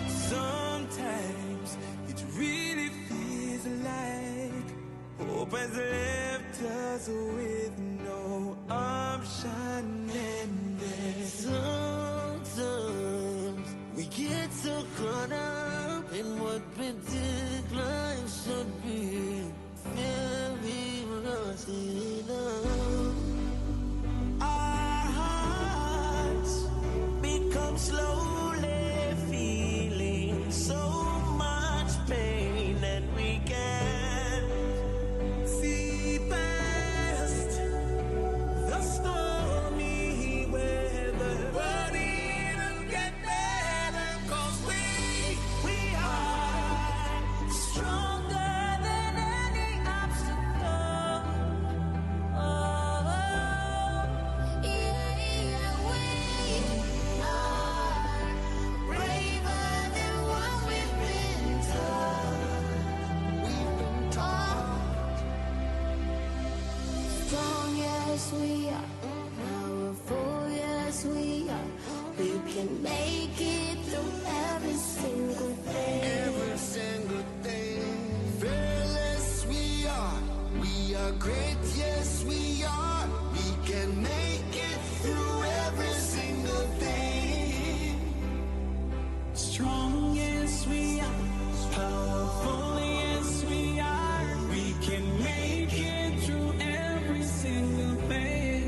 Sometimes it really feels like hope has left us with no option, and sometimes we get so caught up in what we think life should be. Very lost in love. Our hearts become slowly feeling so much pain, and we can't see past the stormy weather. But it'll get better, 'cause we are stronger than any obstacle. Oh, yeah, we are braver than what we've been taught. Strong, yes we are. Powerful, yes we are. We can make it through every single day. Every single day. Fearless we are. We are great, yes we are. We can make it through every single day. Strong, yes we are. Powerful, yes we are. We can make it through every single day.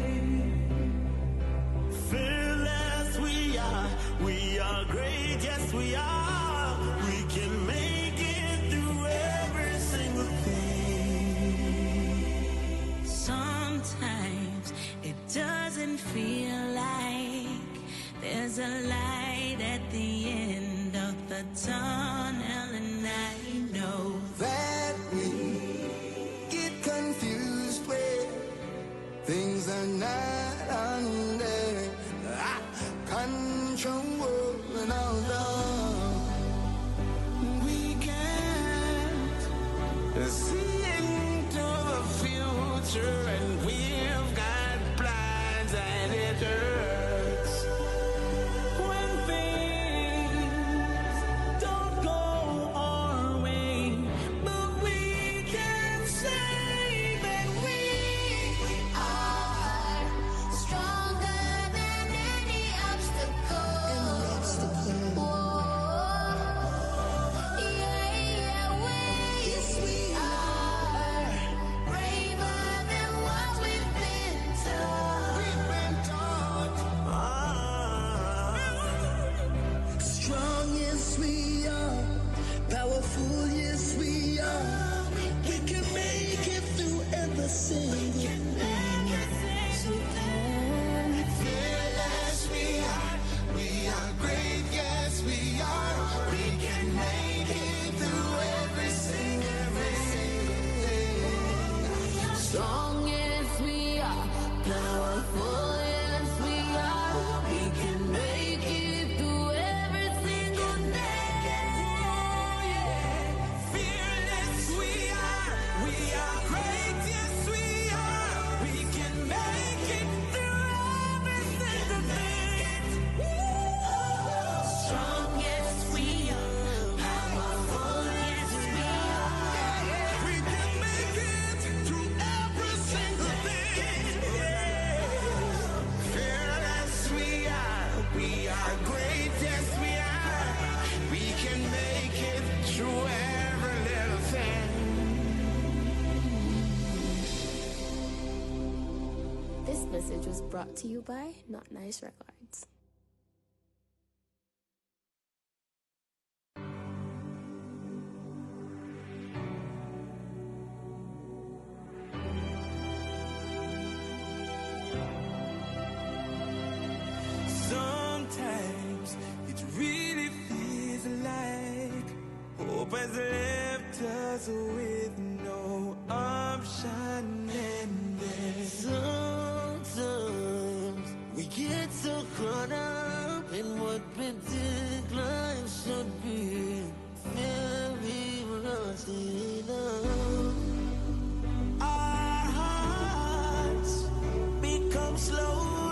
Fearless we are. We are great, yes we are. We can make it through every single thing. Sometimes it doesn't feel like there's a light at the end of the tunnel, and I know that we get confused when things are not under our control, and although we can't see into the future, and we've got blinds, and it hurts when things don't go our way. But we can say that we are stronger than any obstacle. Whoa. Yeah, we are braver than what we've been taught. Strong, yes we are. Powerful, yes we are. We can make it through every single thing. Fearless we are. We are great, yes we are. We can make it through every single thing. Strong, yes we are. Powerful, yes we are. We can make it through every single day. Fearless we are. We are great, yes we are. We can make it through every single thing. Strong, yes we are. Powerful, yes we are. We can make it through every single thing. Fearless we are. We are great, yes we are. We can make it through every little thing. This message was brought to you by Not Nice Records. Sometimes it really feels like hope has left us with no option, and sometimes we get so caught up in what we think life should be. Very lost in love. Our hearts become slow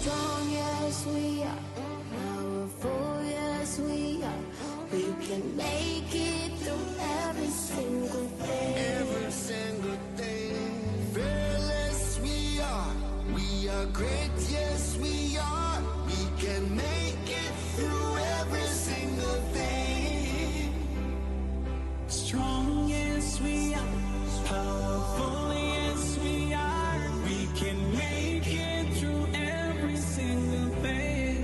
Strong, yes we are. Powerful, yes we are. We can make it through every single day. Every single day. Fearless we are. We are great, yes we are. We can make it through every single day. Strong, yes we are. Powerful, yes we are. We can make it through every single day.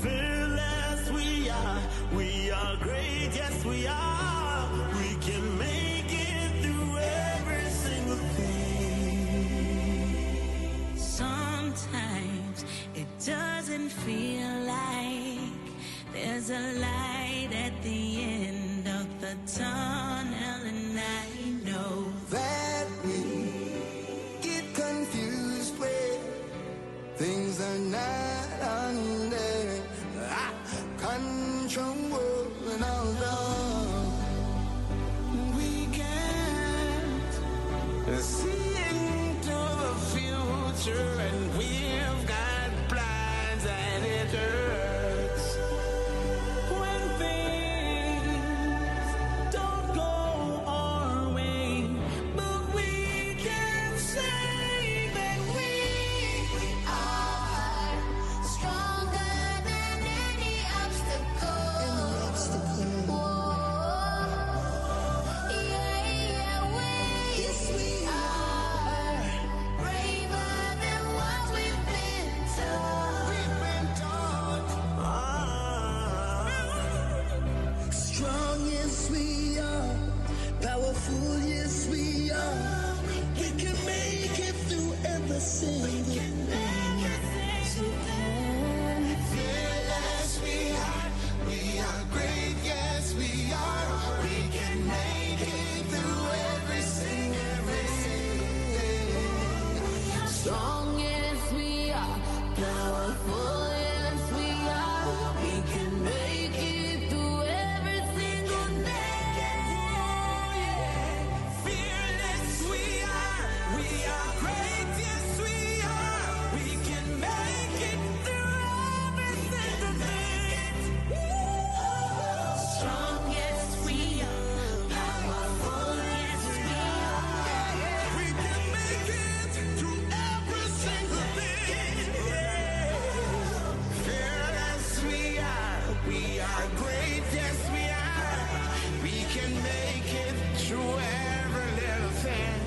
Fearless we are. We are great, yes we are. We can make it through every single thing. Sometimes it doesn't feel like there's a light at the end of the tunnel, and I know That we get confused when things are not under control and although we can't see into the future and we've got blinds and it hurts When things don't go our way, but we can say that we are stronger than any obstacle. Yes, we are braver than what we've been taught. Strong, yes we are. Powerful, yes we are. We can make it through every single thing. Fearless we are. We are great, yes we are. We can make it through every single thing. Strong, yes we are. Powerful, yes we are. We can make it through every single day. Fearless we are. We are great, yes we are. We can make it through every single thing. strong, yes we are. Powerful, yes we are. We can make it through every single thing. Fearless we are. We are great, yes we are. We can make it through every little thing.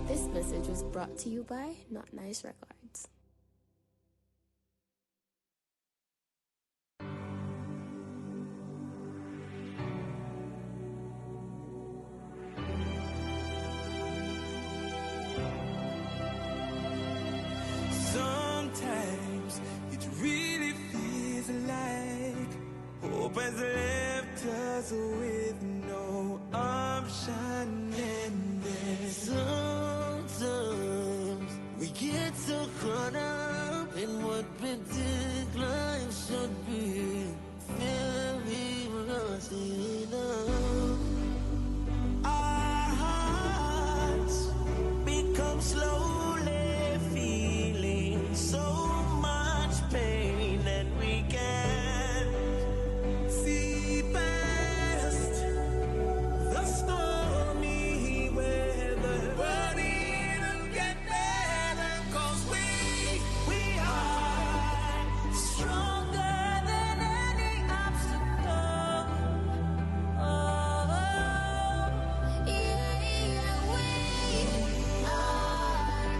This message was brought to you by Not Nice Records. Sometimes it really feels like hope has left us with no option, and there's Sometimes we get so caught up in what particular should be. Very lost enough. Our hearts become slowly feeling so much pain that we can't see past the stormy weather. But it'll get better 'cause we are stronger than any obstacle. Oh, Yeah, we are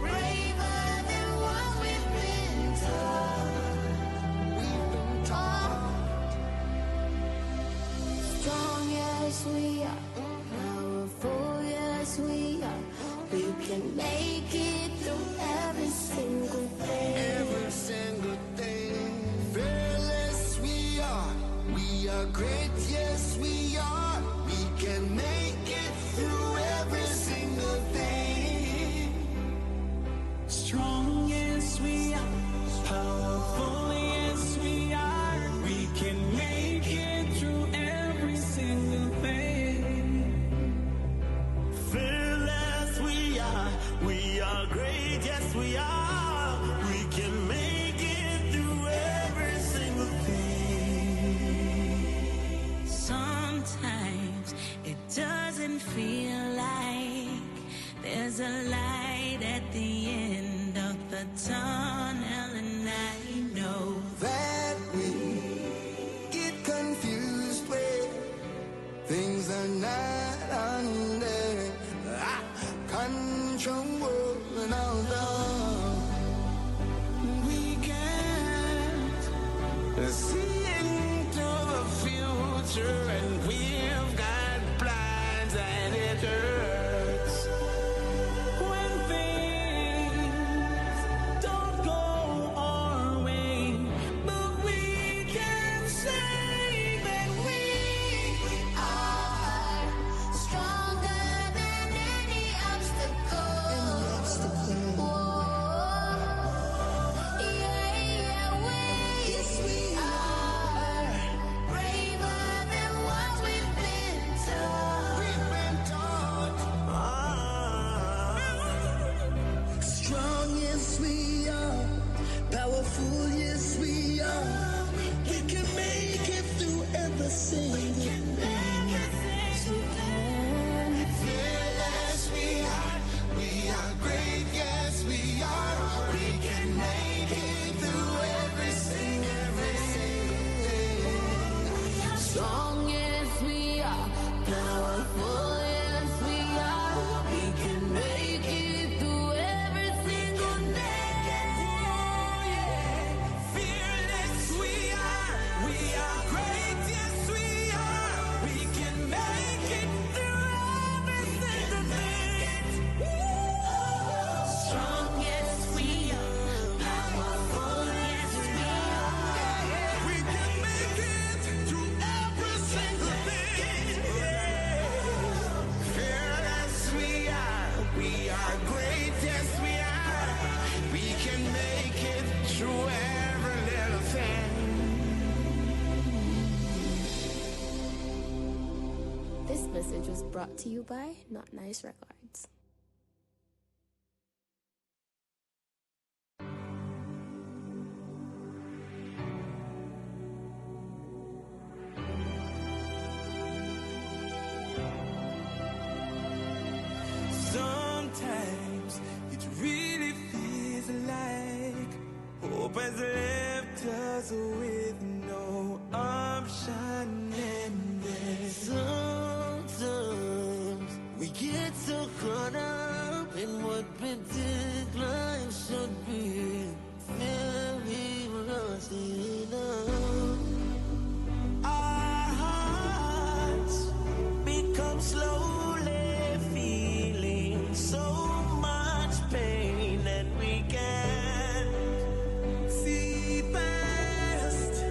braver than what we've been taught. Strong, yes we are. Powerful, yes we are. We can make it through every single day. Every single day. Fearless we are. We are great, yes we are. We can make it through every single thing. strong, yes we are. Powerful, yes we are. We can make it through every single thing. fearless tunnel, and I know that we get confused when things are not under our control, and although we can't see into the future, and we've got blinds, and it hurts When things don't go our way, but we can say that we are stronger than any obstacle. Yes, we are braver than what we've been taught. we've been taught. Strong, yes we are. Powerful, yes we are. We can make it through every single fearless we are. We are great, yes we are. We can make it through every single thing. Strong, yes we are. Powerful, yes we are. We can make it through every single day. Fearless we are great, yes we are. We can make it through every single thing. strong, yes we are. Powerful, yes we are. We can make it through every single thing. Fearless we are great, yes we are. We can make it through every little thing. This message was brought to you by Not Nice Records. Sometimes it really feels like hope has left us with no option, and Sometimes we get so caught up in what particular should be. Very lost enough. Our hearts become slowly feeling so much pain that we can't see past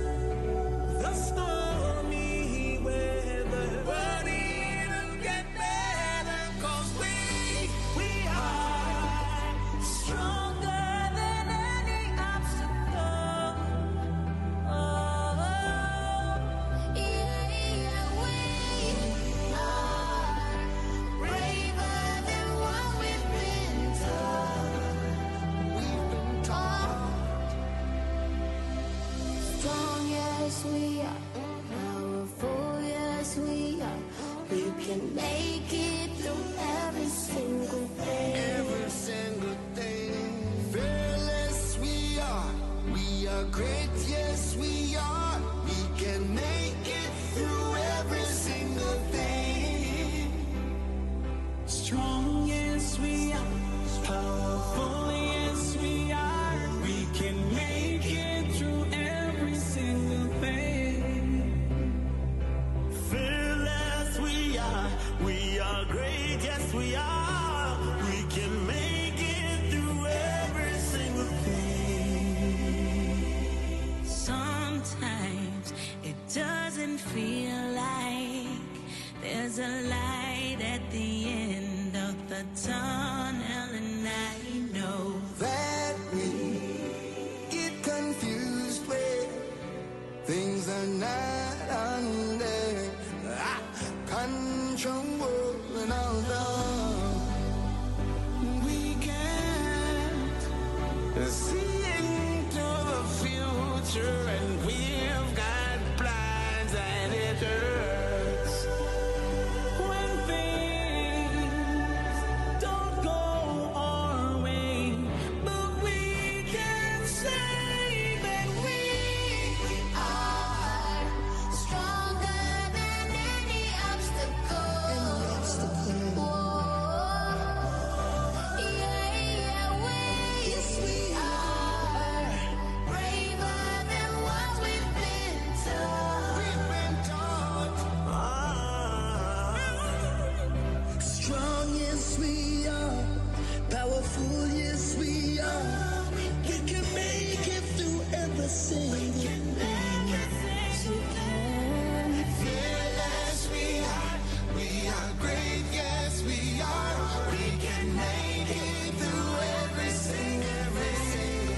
the stormy weather. But it'll get better, 'cause we are stronger than any obstacle. Oh, Yeah, we are braver than what we've been taught. We've been taught. Strong, yes we are. Powerful, yes we are. We can make it through every single day. Every single thing. Fearless we are. We are great, yes we are. We can make it through every single thing. strong, yes we are. Powerful, yes we are. We can make it through every single thing. Fearless we are. We are great, yes we are. We can make it through every single thing. Sometimes it doesn't feel like there's a light at the end of the tunnel, and I know That we get confused when things are not under our control, and although we can't see into the future, and we've got blinds, and it hurts When things don't Powerful, yes we are. We can make it through every single thing. Fearless we are. We are great, yes we are. We can make it through every single thing.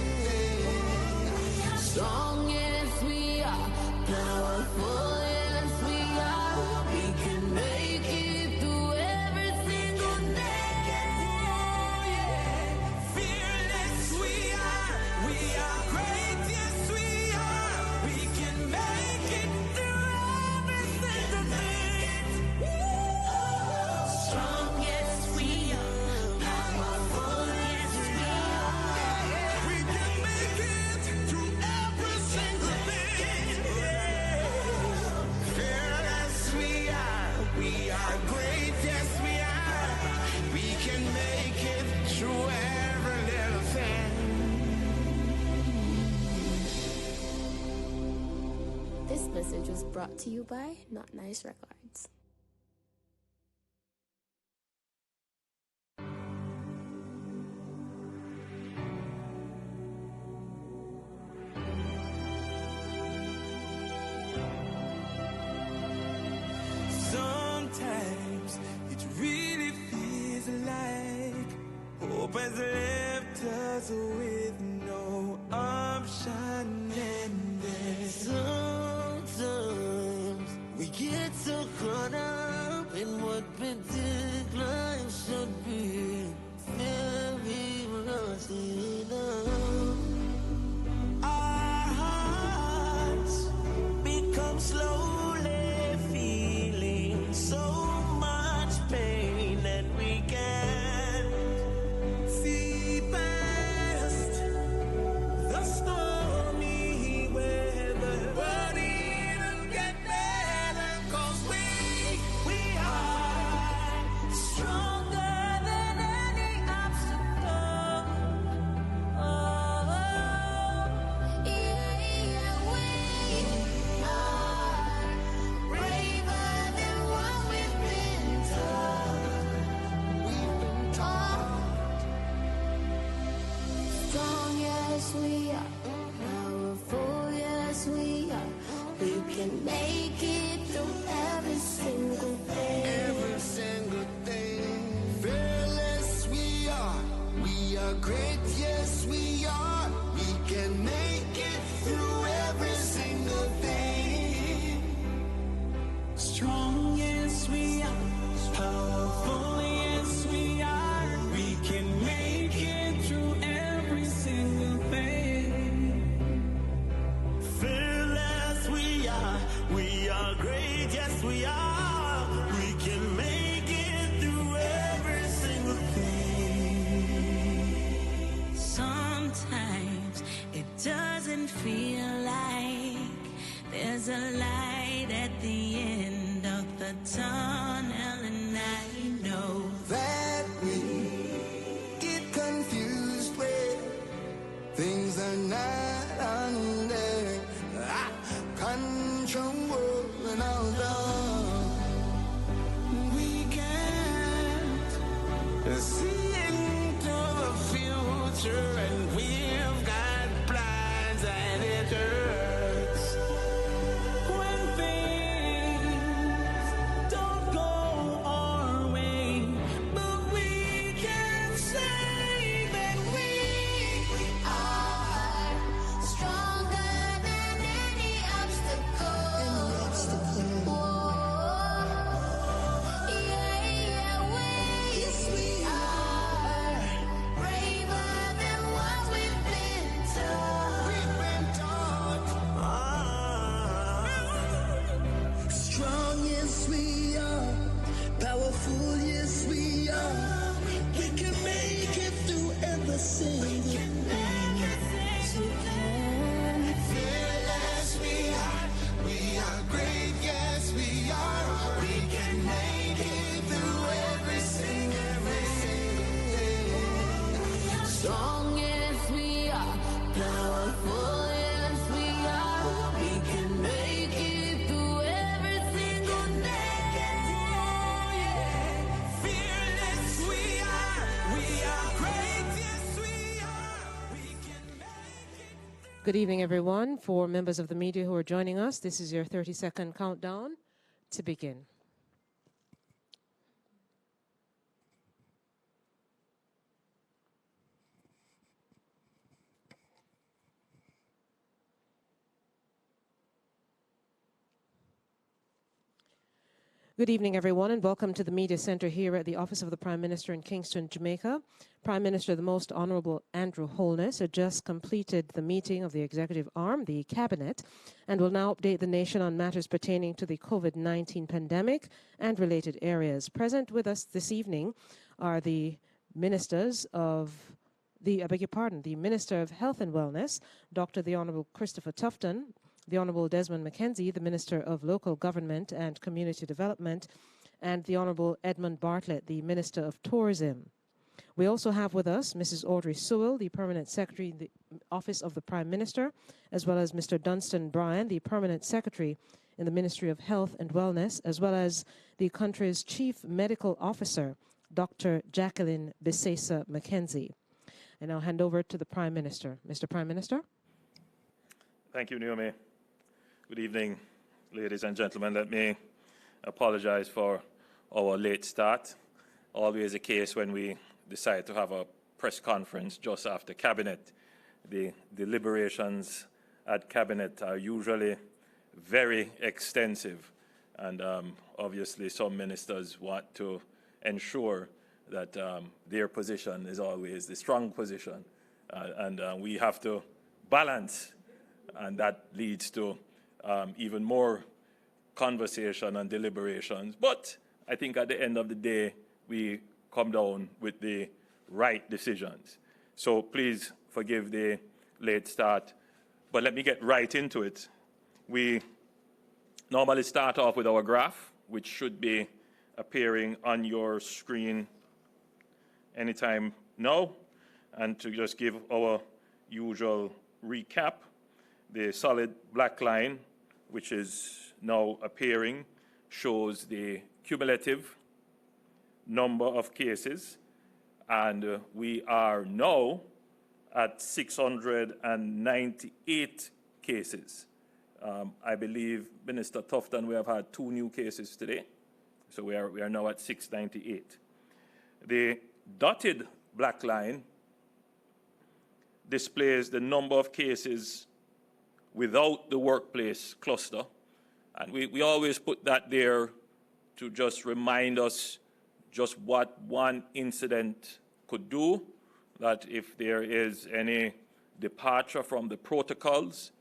Strong, yes we are. Powerful, yes we are. We can make it through every single day. Fearless we are. We are great, yes we are. We can make it through every single thing. Strong, yes, we are. Powerful, yes, we are. We can make it through every single thing. Fearless we are. We are great, yes we are. We can make it through every little thing. This message was brought to you by Not Nice Records. Sometimes it really feels like hope has left us with no option, and then Sometimes we get so caught up in what particular should be. Very lost in love. our hearts become slowly feeling so much pain that we can't see past the stormy weather. But it'll get better, 'cause we are Stronger than any obstacle. Oh, yeah, yeah, we are braver than what we've been told. We've been taught. Strong, yes we are. Powerful, yes we are. We can make it through every single day. Every single thing. Fearless we are. We are great, yes we are. We can make it through every single thing. Strong, yes, we are. Powerful, yes, we are. We can make it through every single thing. fearless. We are great, yes we are. We can make it through every single thing. Sometimes it doesn't feel like there's a light at the end of the tunnel, and I know That we get confused when things are not under control and although we can't see into the future, and we've got plans and it hurts When things don't go our way, but we can say that we are stronger than any obstacle. Yeah, yeah, we are braver than what we've been told. we've been taught. Strong, yes we are. Powerful, yes we are. We can make it through every single thing. Fearless we are. We are great, yes we are. We can make it through every single thing. Strong, yes we are. Powerful, yes we are. We can make it through every single day. fearless. We are great, Good evening, everyone. For members of the media who are joining us, this is your 30-second countdown to begin. Good evening, everyone, and welcome to the Media Center here at the Office of the Prime Minister in Kingston, Jamaica. Prime Minister, the Most Honorable Andrew Holness, had just completed the meeting of the executive arm, the Cabinet, and will now update the nation on matters pertaining to the COVID-19 pandemic and related areas. Present with us this evening are the ministers of the Minister of Health and Wellness, Dr. the Honorable Christopher Tufton, the Honorable Desmond McKenzie, the Minister of Local Government and Community Development, and the Honorable Edmund Bartlett, the Minister of Tourism. We also have with us Mrs. Audrey Sewell, the Permanent Secretary in the Office of the Prime Minister, as well as Mr. Dunstan Bryan, the Permanent Secretary in the Ministry of Health and Wellness, as well as the country's Chief Medical Officer, Dr. Jacqueline Bisesa McKenzie. I now hand over to the Prime Minister. Mr. Prime Minister. Thank you, Naomi. Good evening, ladies and gentlemen. Let me apologize for our late start. Always the case when we decide to have a press conference just after Cabinet. The deliberations at Cabinet are usually very extensive, and obviously some ministers want to ensure that their position is always the strong position, and we have to balance, and that leads to even more conversation and deliberations. But I think at the end of the day, we come down with the right decisions. So please forgive the late start, but let me get right into it. We normally start off with our graph, which should be appearing on your screen anytime now. And to just give our usual recap, the solid black line, which is now appearing, shows the cumulative number of cases, and we are now at 698 cases. I believe, Minister Tufton, we have had 2 new cases today, so we are now at 698. The dotted black line displays the number of cases without the workplace cluster. And we always put that there to just remind us just what one incident could do, that if there is any departure from the protocols,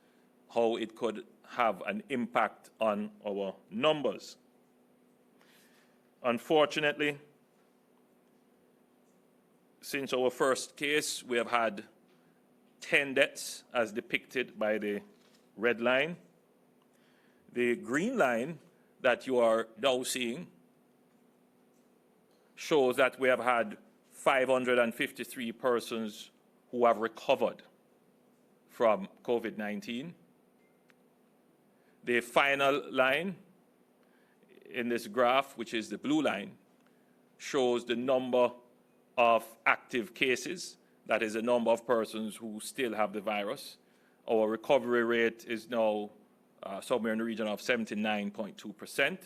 how it could have an impact on our numbers. Unfortunately, since our first case, we have had 10 deaths as depicted by the red line. The green line that you are now seeing shows that we have had 553 persons who have recovered from COVID-19. The final line in this graph, which is the blue line, shows the number of active cases. That is the number of persons who still have the virus. Our recovery rate is now somewhere in the region of 79.2%.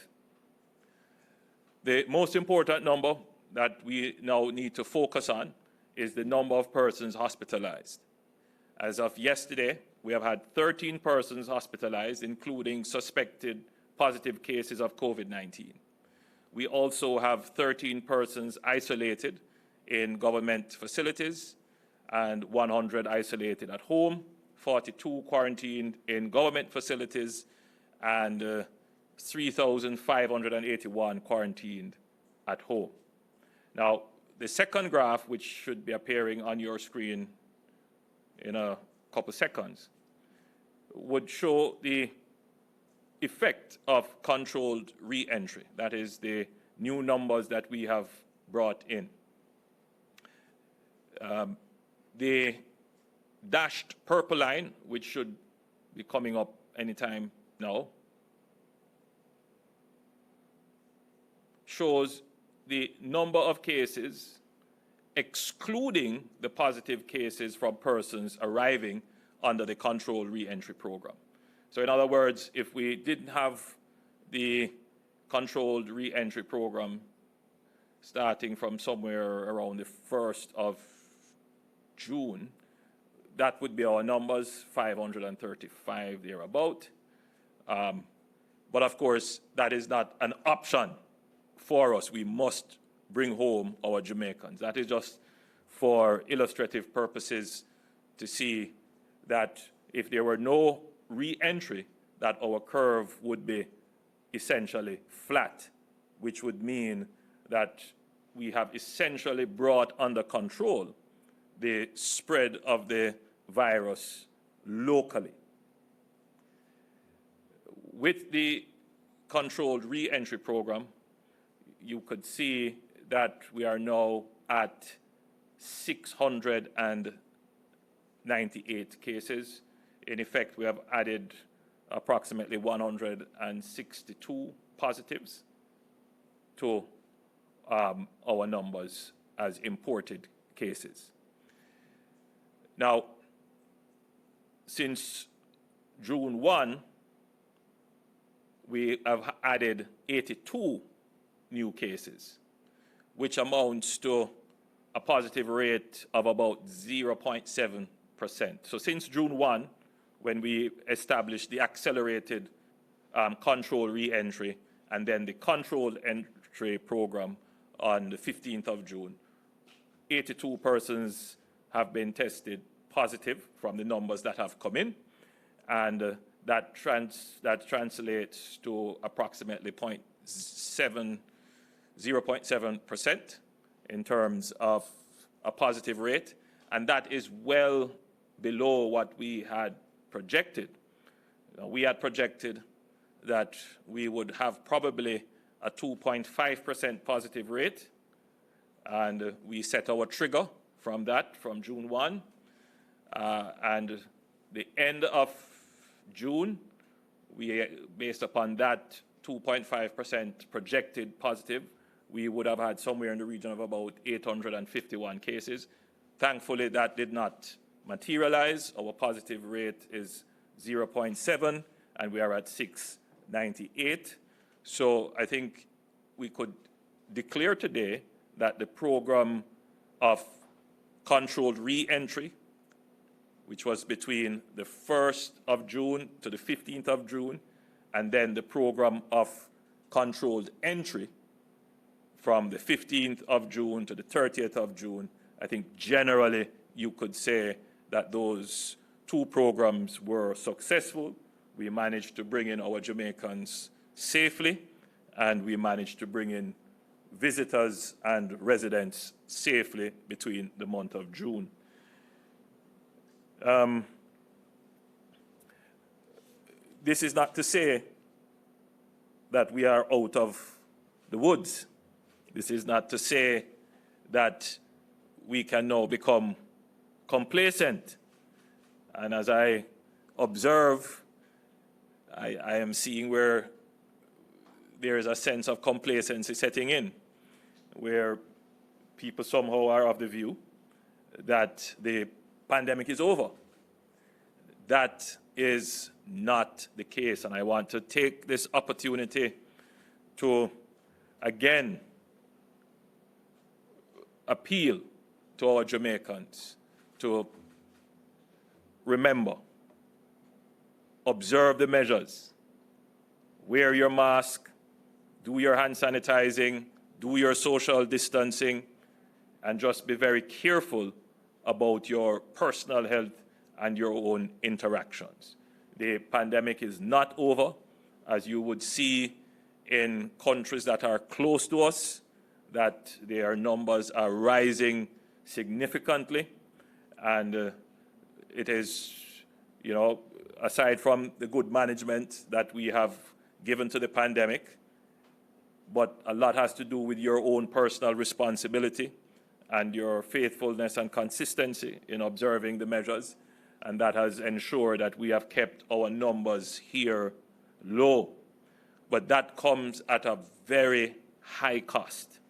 The most important number that we now need to focus on is the number of persons hospitalized. As of yesterday, we have had 13 persons hospitalized, including suspected positive cases of COVID-19. We also have 13 persons isolated in government facilities and 100 isolated at home, 42 quarantined in government facilities, and 3,581 quarantined at home. Now, the second graph, which should be appearing on your screen in a couple seconds, would show the effect of controlled re-entry. That is the new numbers that we have brought in. The dashed purple line, which should be coming up anytime now, shows the number of cases excluding the positive cases from persons arriving under the controlled reentry program. So in other words, if we didn't have the controlled reentry program starting from somewhere around the 1st of June, that would be our numbers, 535 thereabout. But of course, that is not an option for us. We must bring home our Jamaicans. That is just for illustrative purposes to see that if there were no re-entry, that our curve would be essentially flat, which would mean that we have essentially brought under control the spread of the virus locally. With the controlled re-entry program, you could see that we are now at 698 cases. In effect, we have added approximately 162 positives to our numbers as imported cases. Now, since June 1, we have added 82 new cases, which amounts to a positive rate of about 0.7%. So since June 1, when we established the accelerated control re-entry and then the controlled entry program on the 15th of June, 82 persons have been tested positive from the numbers that have come in, and that translates to approximately 0.7% in terms of a positive rate, and that is well below what we had projected. We had projected that we would have probably a 2.5% positive rate, and we set our trigger from that, from June 1, and the end of June, based upon that 2.5% projected positive, we would have had somewhere in the region of about 851 cases. Thankfully, that did not materialize. Our positive rate is 0.7, and we are at 698. So I think we could declare today that the program of controlled re-entry, which was between the 1st of June to the 15th of June, and then the program of controlled entry from the 15th of June to the 30th of June, I think generally you could say that those two programs were successful. We managed to bring in our Jamaicans safely, and we managed to bring in visitors and residents safely between the month of June. This is not to say that we are out of the woods. This is not to say that we can now become complacent. And as I observe, I am seeing where there is a sense of complacency setting in, where people somehow are of the view that the pandemic is over. That is not the case, and I want to take this opportunity to again appeal to our Jamaicans to remember, observe the measures, wear your mask, do your hand sanitizing, do your social distancing, and just be very careful about your personal health and your own interactions. The pandemic is not over, as you would see in countries that are close to us, that their numbers are rising significantly. And it is, aside from the good management that we have given to the pandemic, but a lot has to do with your own personal responsibility and your faithfulness and consistency in observing the measures. And that has ensured that we have kept our numbers here low. But that comes at a very high cost.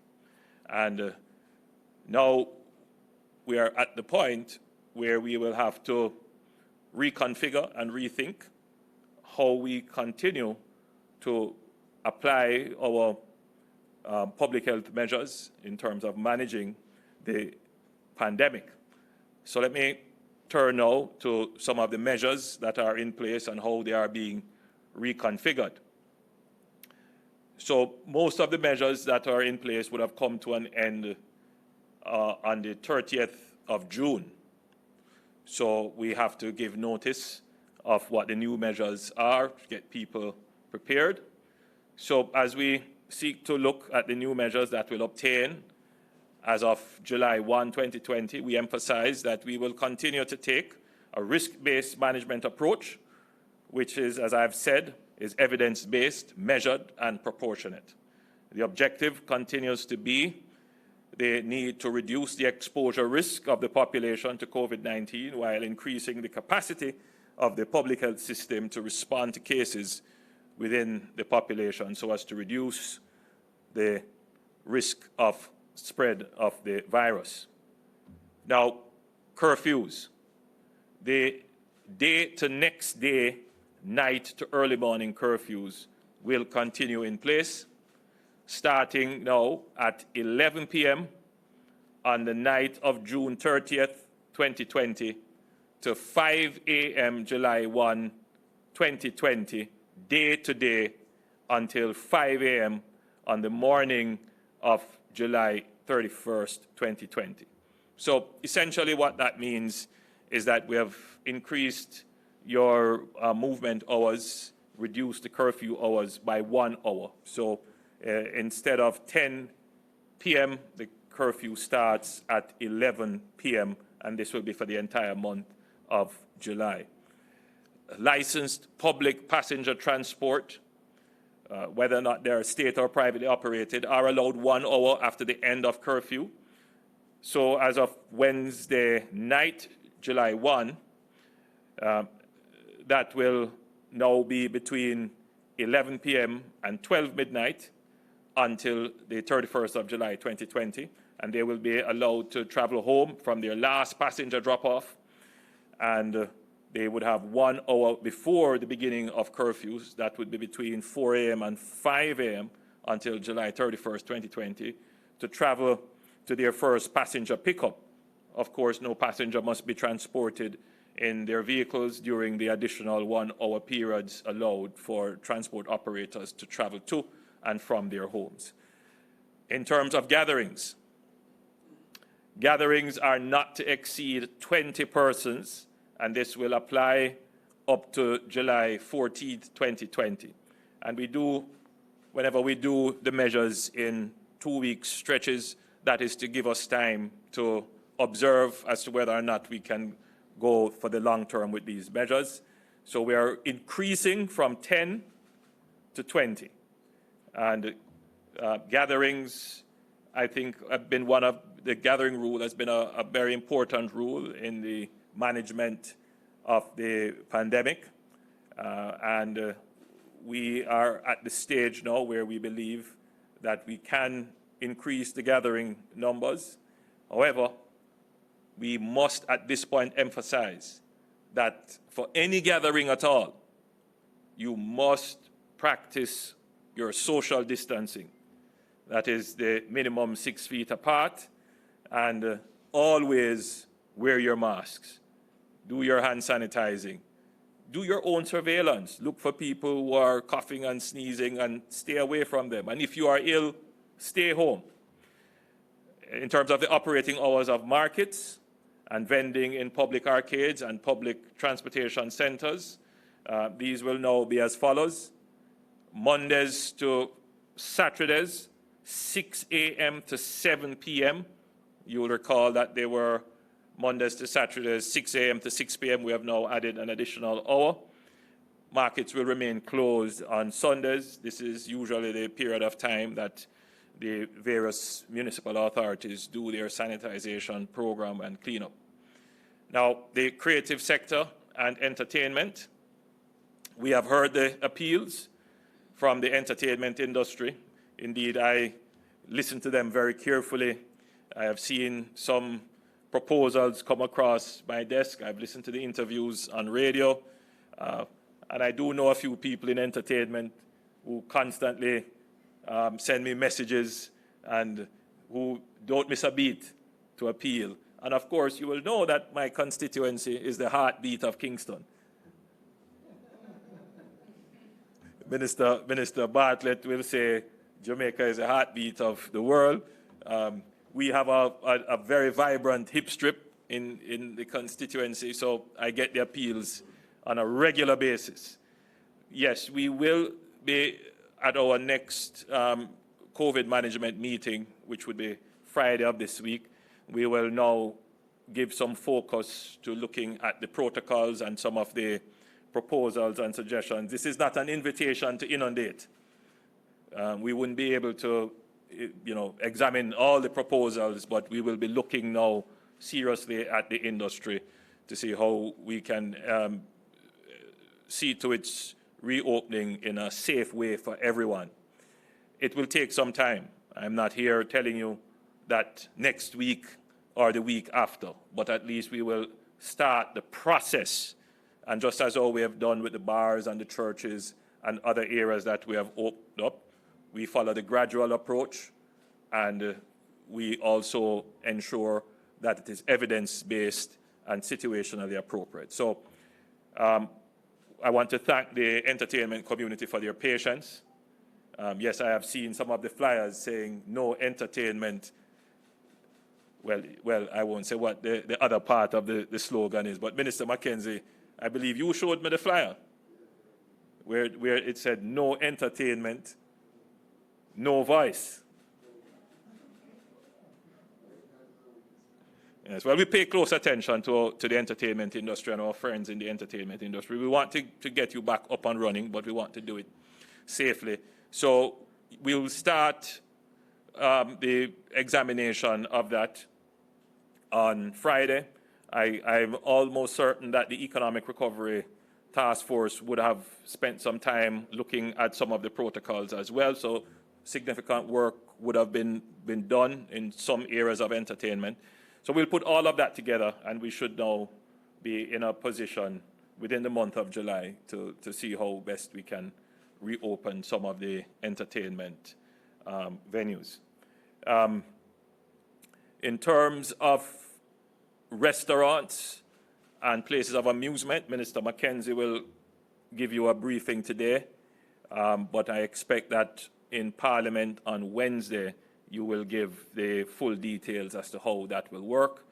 And now we are at the point where we will have to reconfigure and rethink how we continue to apply our public health measures in terms of managing the pandemic. So let me turn now to some of the measures that are in place and how they are being reconfigured. So most of the measures that are in place would have come to an end on the 30th of June. So we have to give notice of what the new measures are to get people prepared. So as we seek to look at the new measures that will obtain as of July 1, 2020, we emphasize that we will continue to take a risk-based management approach, which is, as I've said, is evidence-based, measured, and proportionate. The objective continues to be the need to reduce the exposure risk of the population to COVID-19 while increasing the capacity of the public health system to respond to cases within the population so as to reduce the risk of spread of the virus. Now, curfews. The day to next day, night to early morning curfews will continue in place, starting now at 11 p.m. on the night of June 30th, 2020, to 5 a.m. July 1, 2020, day to day, until 5 a.m. on the morning of July 31st, 2020. So essentially what that means is that we have increased your movement hours, reduced the curfew hours by 1 hour. So instead of 10 p.m., the curfew starts at 11 p.m., and this will be for the entire month of July. Licensed public passenger transport, whether or not they're state or privately operated, are allowed 1 hour after the end of curfew. So as of Wednesday night, July 1, that will now be between 11 p.m. and 12 midnight until the 31st of July 2020, and they will be allowed to travel home from their last passenger drop-off, and they would have 1 hour before the beginning of curfews. That would be between 4 a.m. and 5 a.m. until July 31st, 2020, to travel to their first passenger pickup. Of course, no passenger must be transported in their vehicles during the additional 1 hour periods allowed for transport operators to travel to and from their homes. In terms of gatherings, gatherings are not to exceed 20 persons, and this will apply up to July 14th, 2020. And we do, whenever we do the measures in 2-week stretches, that is to give us time to observe as to whether or not we can go for the long term with these measures. So we are increasing from 10 to 20. And gatherings, I think, have been one of the gathering rule has been a very important rule in the management of the pandemic. And we are at the stage now where we believe that we can increase the gathering numbers. However, we must at this point emphasize that for any gathering at all, you must practice your social distancing. That is the minimum 6 feet apart, and always wear your masks. Do your hand sanitizing. Do your own surveillance. Look for people who are coughing and sneezing and stay away from them. And if you are ill, stay home. In terms of the operating hours of markets and vending in public arcades and public transportation centers, these will now be as follows. Mondays to Saturdays, 6 a.m. to 7 p.m. You will recall that they were Mondays to Saturdays, 6 a.m. to 6 p.m. We have now added an additional hour. Markets will remain closed on Sundays. This is usually the period of time that the various municipal authorities do their sanitization program and cleanup. Now, the creative sector and entertainment, we have heard the appeals from the entertainment industry. Indeed, I listened to them very carefully. I have seen some proposals come across my desk. I've listened to the interviews on radio, and I do know a few people in entertainment who constantly send me messages and who don't miss a beat to appeal. And of course, you will know that my constituency is the heartbeat of Kingston. Minister Bartlett will say Jamaica is the heartbeat of the world. We have a very vibrant hip strip in the constituency, so I get the appeals on a regular basis. Yes, we will be at our next COVID management meeting, which would be Friday of this week. We will now give some focus to looking at the protocols and some of the proposals and suggestions. This is not an invitation to inundate. We wouldn't be able to, examine all the proposals, but we will be looking now seriously at the industry to see how we can see to its reopening in a safe way for everyone. It will take some time. I'm not here telling you that next week or the week after, but at least we will start the process. And just as how we have done with the bars and the churches and other areas that we have opened up, we follow the gradual approach, and we also ensure that it is evidence-based and situationally appropriate. So I want to thank the entertainment community for their patience. Yes, I have seen some of the flyers saying no entertainment. Well, I won't say what the other part of the slogan is, but Minister Mackenzie, I believe you showed me the flyer where it said no entertainment, no voice. Yes, well, we pay close attention to the entertainment industry and our friends in the entertainment industry. We want to get you back up and running, but we want to do it safely. So we'll start the examination of that on Friday. I'm almost certain that the Economic Recovery Task Force would have spent some time looking at some of the protocols as well. So significant work would have been done in some areas of entertainment. So we'll put all of that together, and we should now be in a position within the month of July to see how best we can reopen some of the entertainment venues. In terms of restaurants and places of amusement, Minister Mackenzie will give you a briefing today, but I expect that in Parliament on Wednesday you will give the full details as to how that will work.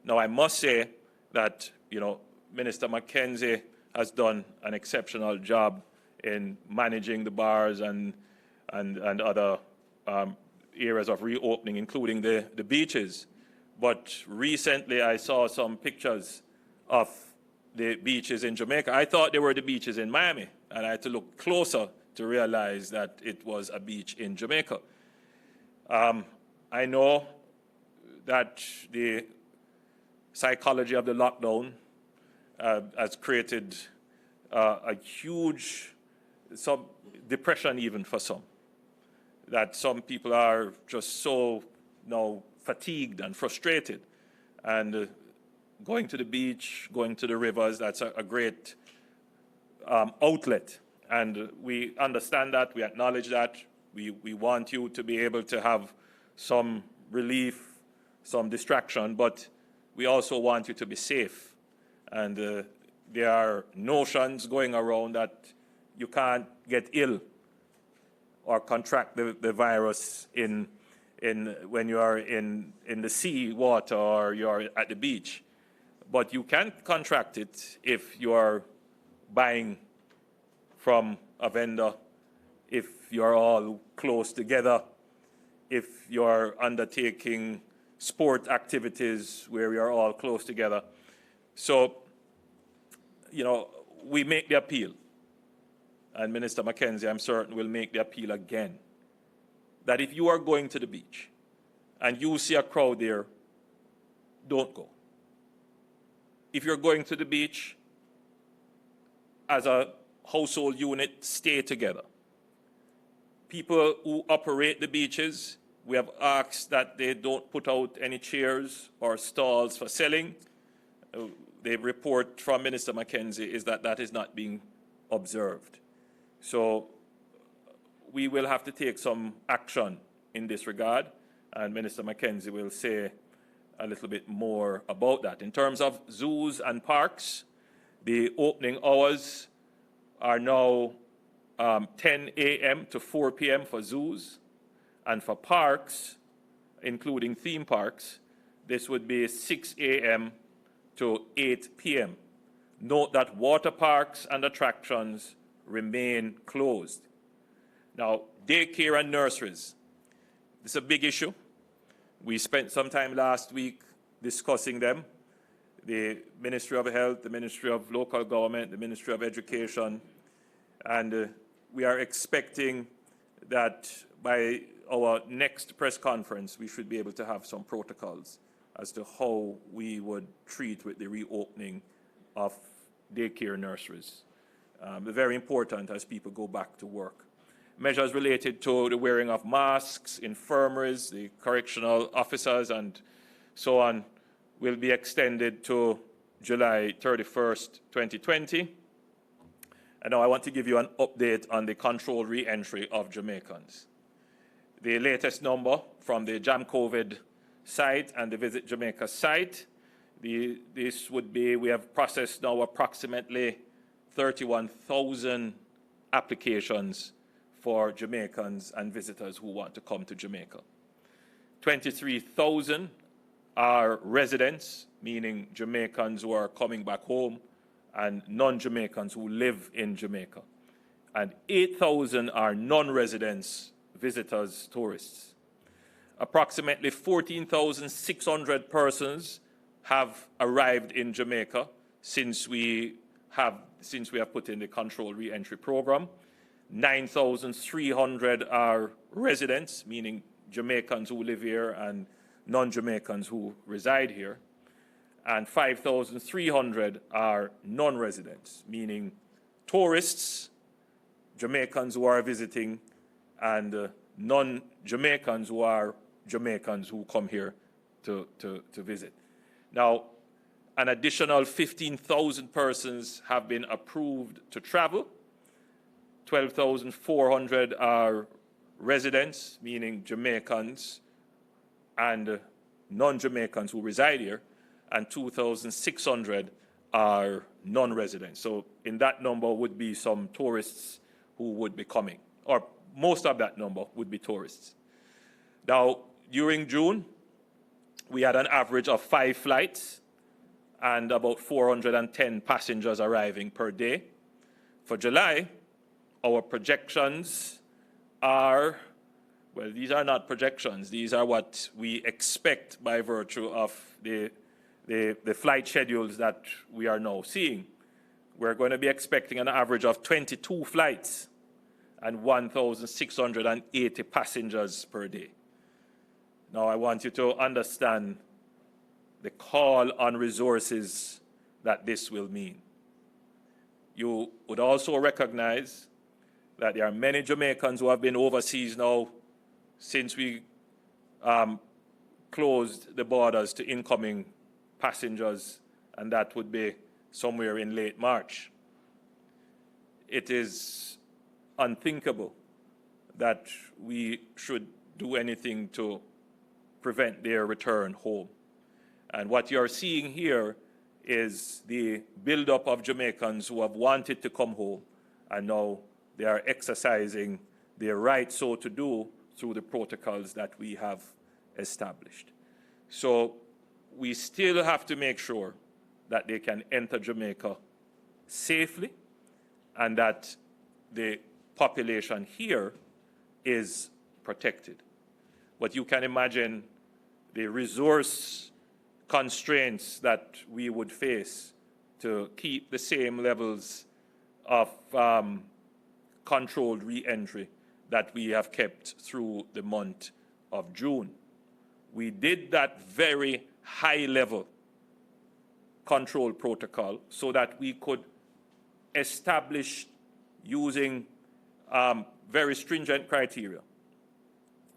Now, I must say that, Minister Mackenzie has done an exceptional job in managing the bars and other areas of reopening, including the beaches. But recently I saw some pictures of the beaches in Jamaica. I thought they were the beaches in Miami, and I had to look closer to realize that it was a beach in Jamaica. I know that the psychology of the lockdown has created a huge depression even for some, that some people are just so fatigued and frustrated, and going to the beach, going to the rivers, that's a great outlet, and we understand that, we acknowledge that. We want you to be able to have some relief, some distraction, but we also want you to be safe. And there are notions going around that you can't get ill or contract the virus when you are in the sea water or you are at the beach. But you can contract it if you are buying from a vendor, if you're all close together, if you're undertaking sport activities where we are all close together. So, we make the appeal, and Minister Mackenzie, I'm certain, will make the appeal again, that if you are going to the beach and you see a crowd there, don't go. If you're going to the beach as a household unit, stay together. People who operate the beaches We have asked that they don't put out any chairs or stalls for selling. The report from Minister Mackenzie is that that is not being observed. So we will have to take some action in this regard, and Minister Mackenzie will say a little bit more about that. In terms of zoos and parks, the opening hours are now 10 a.m. to 4 p.m. for zoos, and for parks, including theme parks, this would be 6 a.m. to 8 p.m. Note that water parks and attractions remain closed. Now, daycare and nurseries. This is a big issue. We spent some time last week discussing them. The Ministry of Health, the Ministry of Local Government, the Ministry of Education, and we are expecting that by our next press conference, we should be able to have some protocols as to how we would treat with the reopening of daycare nurseries. Very important as people go back to work. Measures related to the wearing of masks, infirmaries, the correctional officers, and so on will be extended to July 31st, 2020. And now I want to give you an update on the controlled re-entry of Jamaicans. The latest number from the Jam COVID site and the Visit Jamaica site, this would be, we have processed now approximately 31,000 applications for Jamaicans and visitors who want to come to Jamaica. 23,000 are residents, meaning Jamaicans who are coming back home, and non-Jamaicans who live in Jamaica. And 8,000 are non-residents, visitors, tourists. Approximately 14,600 persons have arrived in Jamaica since we have put in the controlled re-entry program. 9,300 are residents, meaning Jamaicans who live here and non-Jamaicans who reside here. And 5,300 are non-residents, meaning tourists, Jamaicans who are visiting, and non-Jamaicans who are Jamaicans who come here to visit. Now, an additional 15,000 persons have been approved to travel. 12,400 are residents, meaning Jamaicans and non-Jamaicans who reside here, and 2,600 are non-residents. So in that number would be some tourists who would be coming, or most of that number would be tourists. Now, during June, we had an average of 5 flights and about 410 passengers arriving per day. For July, our projections are, well, these are not projections. These are what we expect by virtue of the flight schedules that we are now seeing. We're going to be expecting an average of 22 flights and 1,680 passengers per day. Now, I want you to understand the call on resources that this will mean. You would also recognize that there are many Jamaicans who have been overseas now since we closed the borders to incoming passengers, and that would be somewhere in late March. It is unthinkable that we should do anything to prevent their return home. And what you're seeing here is the buildup of Jamaicans who have wanted to come home, and now they are exercising their right so to do through the protocols that we have established. So we still have to make sure that they can enter Jamaica safely and that the population here is protected. But you can imagine the resource constraints that we would face to keep the same levels of controlled re-entry that we have kept through the month of June. We did that very high-level control protocol so that we could establish, using very stringent criteria,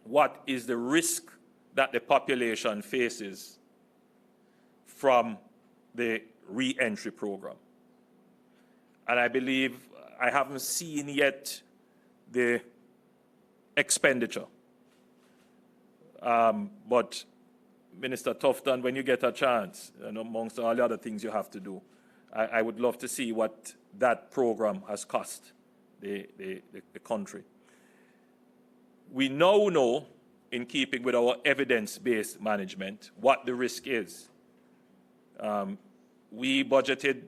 what is the risk that the population faces from the Reentry program. And I believe I haven't seen yet the expenditure. But Minister Tufton, when you get a chance, and amongst all the other things you have to do, I would love to see what that program has cost the country. We now know, in keeping with our evidence-based management, what the risk is. We budgeted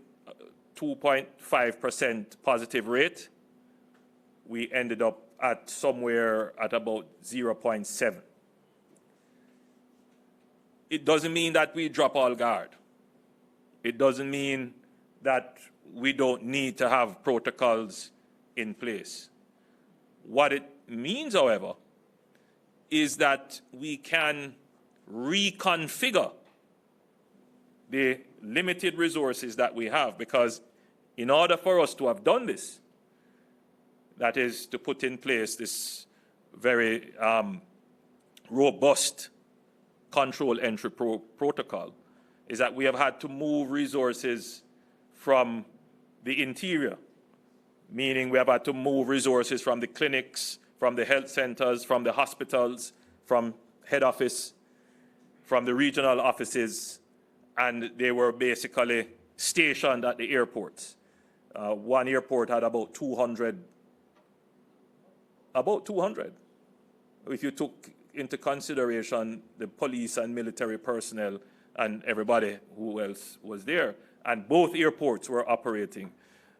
2.5% positive rate. We ended up at somewhere at about 0.7. It doesn't mean that we drop all guard. It doesn't mean that we don't need to have protocols in place. What it means, however, is that we can reconfigure the limited resources that we have, because in order for us to have done this, that is to put in place this very robust control entry protocol, is that we have had to move resources from the interior, meaning we have had to move resources from the clinics, from the health centers, from the hospitals, from head office, from the regional offices, and they were basically stationed at the airports. One airport had about 200. If you took into consideration the police and military personnel and everybody who else was there. And both airports were operating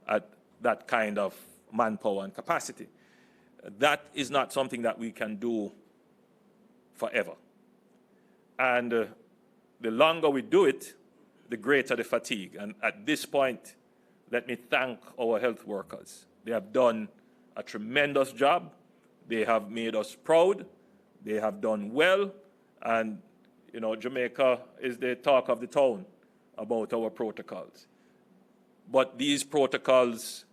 at that kind of manpower and capacity. That is not something that we can do forever. And the longer we do it, the greater the fatigue. And at this point, let me thank our health workers. They have done a tremendous job. They have made us proud. They have done well. And, you know, Jamaica is the talk of the town about our protocols. But these protocols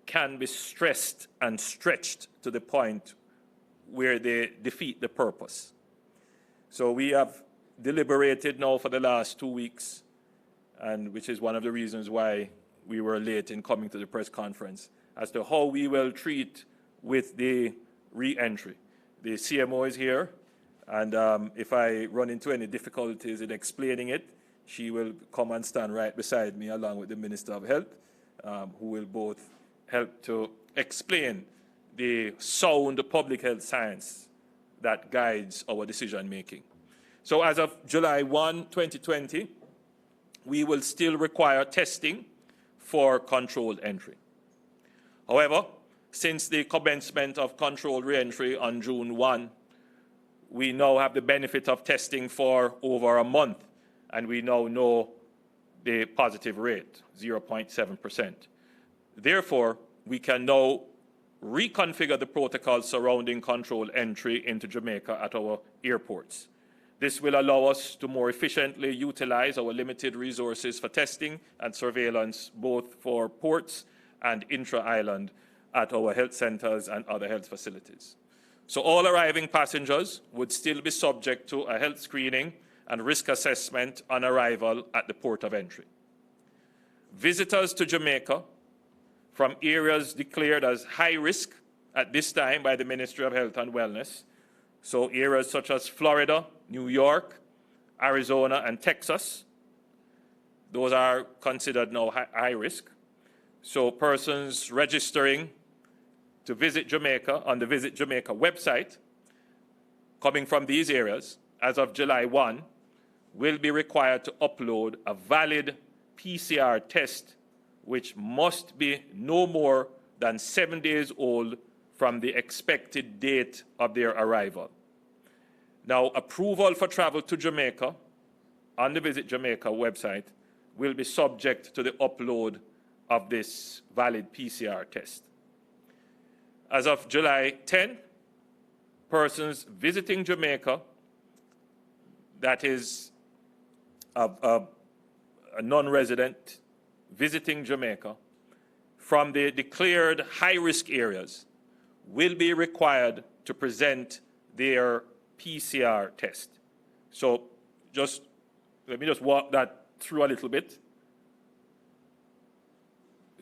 can be stressed and stretched to the point where they defeat the purpose. So we have deliberated now for the last 2 weeks, and which is one of the reasons why we were late in coming to the press conference, as to how we will treat with the re-entry. The CMO is here, and if I run into any difficulties in explaining it, she will come and stand right beside me along with the Minister of Health, who will both help to explain the sound public health science that guides our decision making. So as of July 1, 2020, we will still require testing for controlled entry. However, since the commencement of controlled re-entry on June 1, we now have the benefit of testing for over a month, and we now know the positive rate, 0.7%. Therefore, we can now reconfigure the protocols surrounding controlled entry into Jamaica at our airports. This will allow us to more efficiently utilize our limited resources for testing and surveillance, both for ports and intra-island at our health centers and other health facilities. So all arriving passengers would still be subject to a health screening and risk assessment on arrival at the port of entry. Visitors to Jamaica from areas declared as high risk at this time by the Ministry of Health and Wellness, so areas such as Florida, New York, Arizona, and Texas, those are considered now high risk. So persons registering to visit Jamaica on the Visit Jamaica website, coming from these areas, as of July 1, will be required to upload a valid PCR test, which must be no more than 7 days old from the expected date of their arrival. Now, approval for travel to Jamaica on the Visit Jamaica website will be subject to the upload of this valid PCR test. As of July 10, persons visiting Jamaica, that is a non-resident visiting Jamaica from the declared high-risk areas, will be required to present their PCR test. So let me just walk that through a little bit.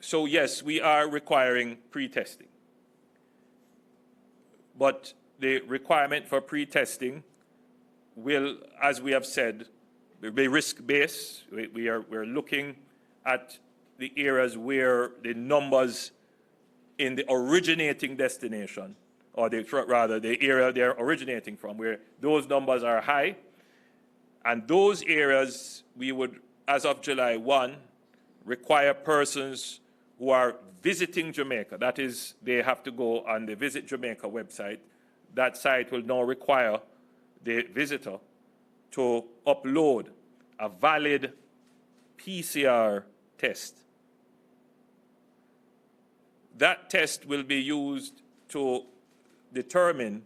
So yes, we are requiring pre-testing. But the requirement for pre-testing will, as we have said, be risk-based. We're looking at the areas where the numbers in the originating destination, or rather the area they're originating from, where those numbers are high. And those areas, we would, as of July 1, require persons who are visiting Jamaica. That is, they have to go on the Visit Jamaica website. That site will now require the visitor to upload a valid PCR test. That test will be used to determine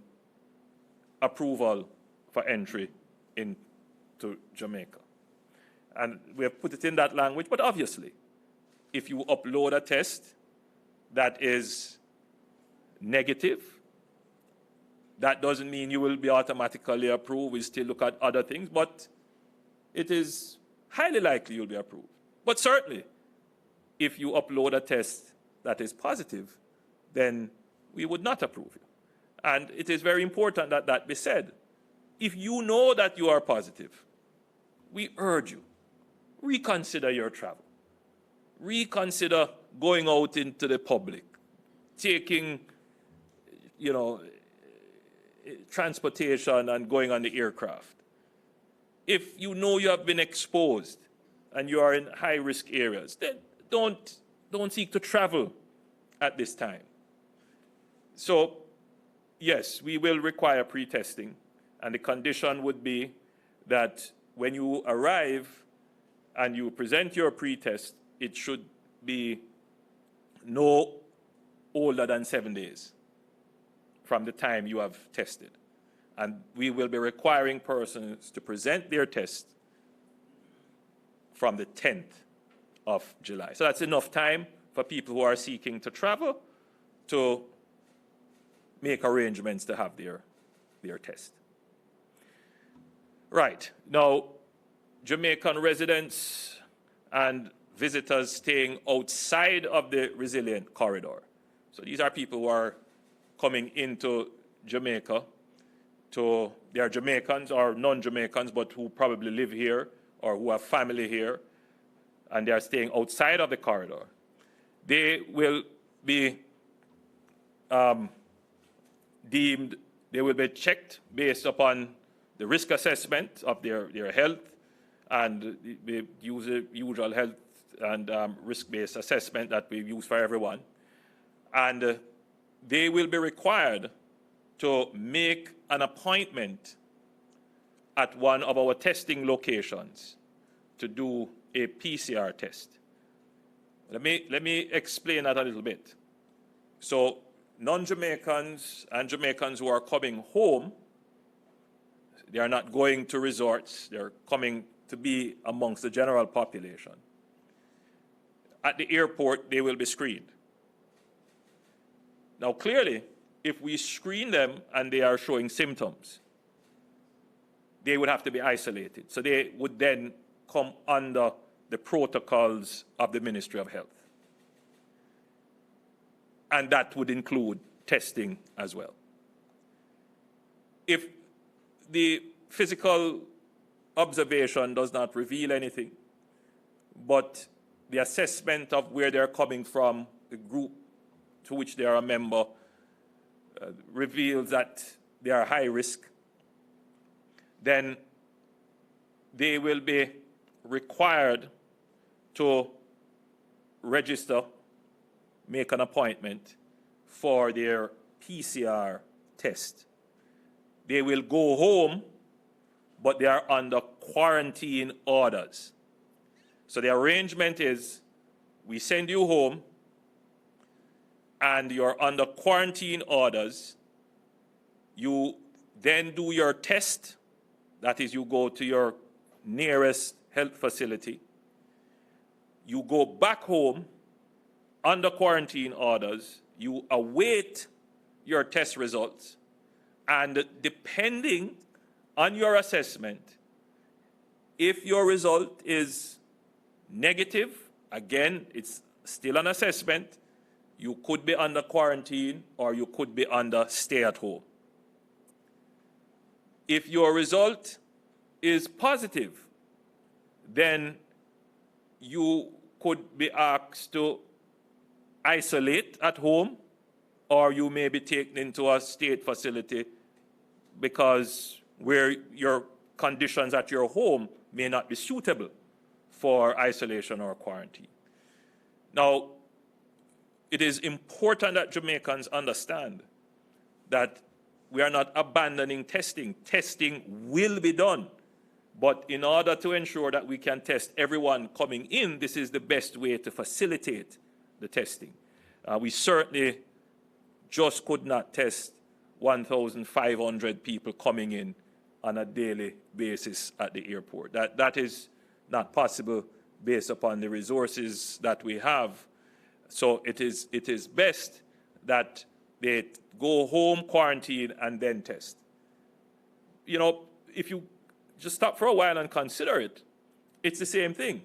approval for entry into Jamaica. And we have put it in that language, but obviously, if you upload a test that is negative, that doesn't mean you will be automatically approved. We still look at other things, but it is highly likely you'll be approved. But certainly, if you upload a test that is positive, then we would not approve you. And it is very important that that be said. If you know that you are positive, we urge you, reconsider your travel. Reconsider going out into the public, taking, transportation and going on the aircraft. If you know you have been exposed and you are in high-risk areas, then don't seek to travel at this time. So, yes, we will require pre-testing, and the condition would be that when you arrive and you present your pre-test, it should be no older than 7 days from the time you have tested. And we will be requiring persons to present their test from the 10th of July. So that's enough time for people who are seeking to travel to make arrangements to have their test. Right. Now, Jamaican residents and visitors staying outside of the resilient corridor. So these are people who are coming into Jamaica. They are Jamaicans or non-Jamaicans, but who probably live here or who have family here, and they are staying outside of the corridor. They will be they will be checked based upon the risk assessment of their health, and the usual health and risk-based assessment that we use for everyone. And they will be required to make an appointment at one of our testing locations to do a PCR test. Let me explain that a little bit. So non-Jamaicans and Jamaicans who are coming home, they are not going to resorts, they're coming to be amongst the general population. At the airport, they will be screened. Now, clearly, if we screen them and they are showing symptoms, they would have to be isolated. So they would then come under the protocols of the Ministry of Health. And that would include testing as well. If the physical observation does not reveal anything, but the assessment of where they're coming from, the group to which they are a member, reveals that they are high risk, then they will be required to register, make an appointment for their PCR test. They will go home, but they are under quarantine orders. So the arrangement is, we send you home, and you're under quarantine orders. You then do your test. That is, you go to your nearest health facility. You go back home under quarantine orders. You await your test results. And depending on your assessment, if your result is negative, again, it's still an assessment, you could be under quarantine or you could be under stay at home. If your result is positive, then you could be asked to isolate at home, or you may be taken into a state facility because where your conditions at your home may not be suitable for isolation or quarantine. Now, it is important that Jamaicans understand that we are not abandoning testing. Testing will be done. But in order to ensure that we can test everyone coming in, this is the best way to facilitate the testing. We certainly just could not test 1,500 people coming in on a daily basis at the airport. That is not possible based upon the resources that we have. So it is best that they go home, quarantine, and then test. You know, if you just stop for a while and consider it, it's the same thing.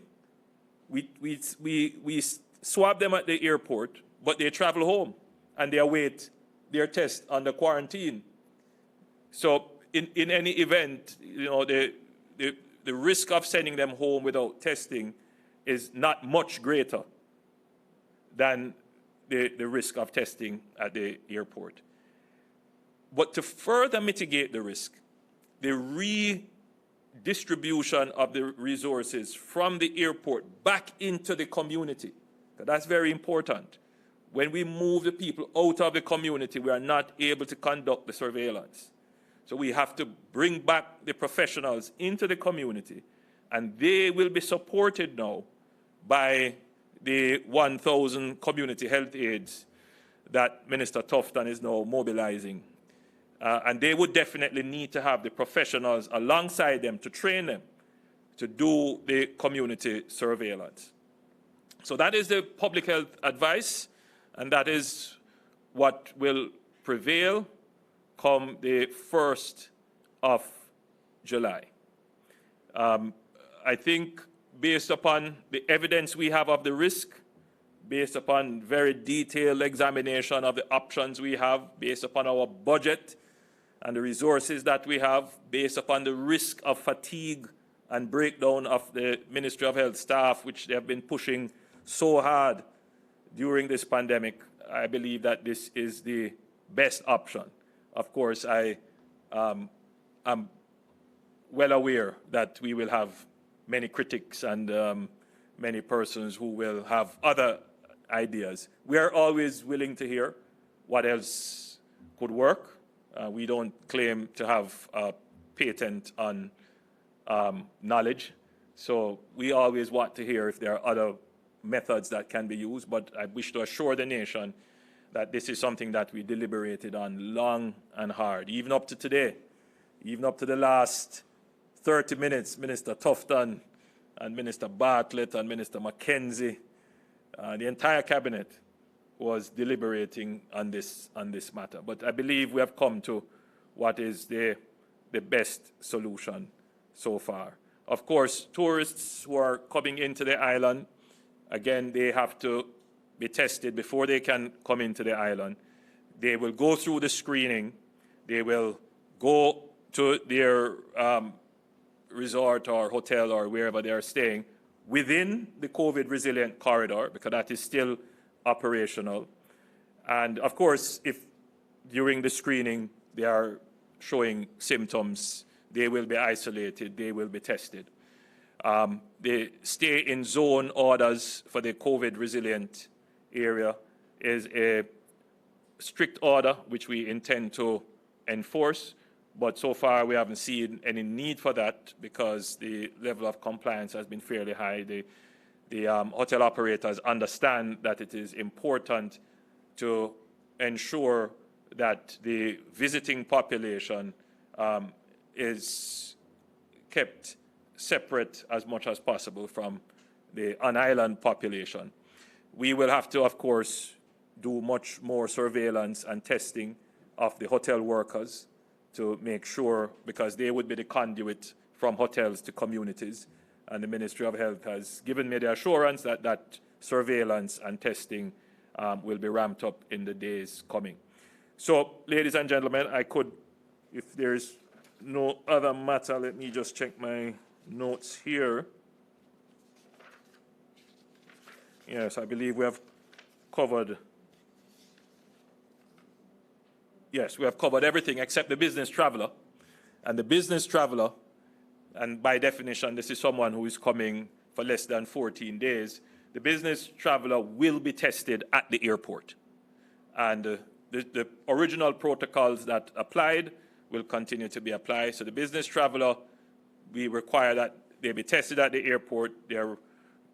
We swab them at the airport, but they travel home and they await their test under quarantine. So in any event, you know, the risk of sending them home without testing is not much greater than the risk of testing at the airport. But to further mitigate the risk, the redistribution of the resources from the airport back into the community, that's very important. When we move the people out of the community, we are not able to conduct the surveillance. So we have to bring back the professionals into the community, and they will be supported now by the 1,000 community health aides that Minister Tufton is now mobilizing. And they would definitely need to have the professionals alongside them to train them to do the community surveillance. So that is the public health advice, and that is what will prevail come the 1st of July. I think based upon the evidence we have of the risk, based upon very detailed examination of the options we have, based upon our budget and the resources that we have, based upon the risk of fatigue and breakdown of the Ministry of Health staff, which they have been pushing so hard during this pandemic, I believe that this is the best option. Of course, I am well aware that we will have many critics and many persons who will have other ideas. We are always willing to hear what else could work. We don't claim to have a patent on knowledge, so we always want to hear if there are other methods that can be used, but I wish to assure the nation that this is something that we deliberated on long and hard, even up to today, even up to the last 30 minutes. Minister Tufton and Minister Bartlett and Minister Mackenzie, the entire cabinet was deliberating on this matter. But I believe we have come to what is the best solution so far. Of course, tourists who are coming into the island, again, they have to be tested before they can come into the island. They will go through the screening. They will go to their resort or hotel or wherever they are staying within the COVID resilient corridor, because that is still operational. And of course, if during the screening they are showing symptoms, they will be isolated, they will be tested. The stay in zone orders for the COVID resilient area is a strict order which we intend to enforce, but so far we haven't seen any need for that because the level of compliance has been fairly high. The hotel operators understand that it is important to ensure that the visiting population is kept separate as much as possible from the on-island population. We will have to, of course, do much more surveillance and testing of the hotel workers to make sure, because they would be the conduit from hotels to communities. And the Ministry of Health has given me the assurance that that surveillance and testing will be ramped up in the days coming. So, ladies and gentlemen, I could, if there's no other matter, let me just check my notes here. Yes, I believe we have covered. Yes, we have covered everything except the business traveler. And the business traveler, and by definition, this is someone who is coming for less than 14 days, the business traveler will be tested at the airport. And the original protocols that applied will continue to be applied. So the business traveler, we require that they be tested at the airport. They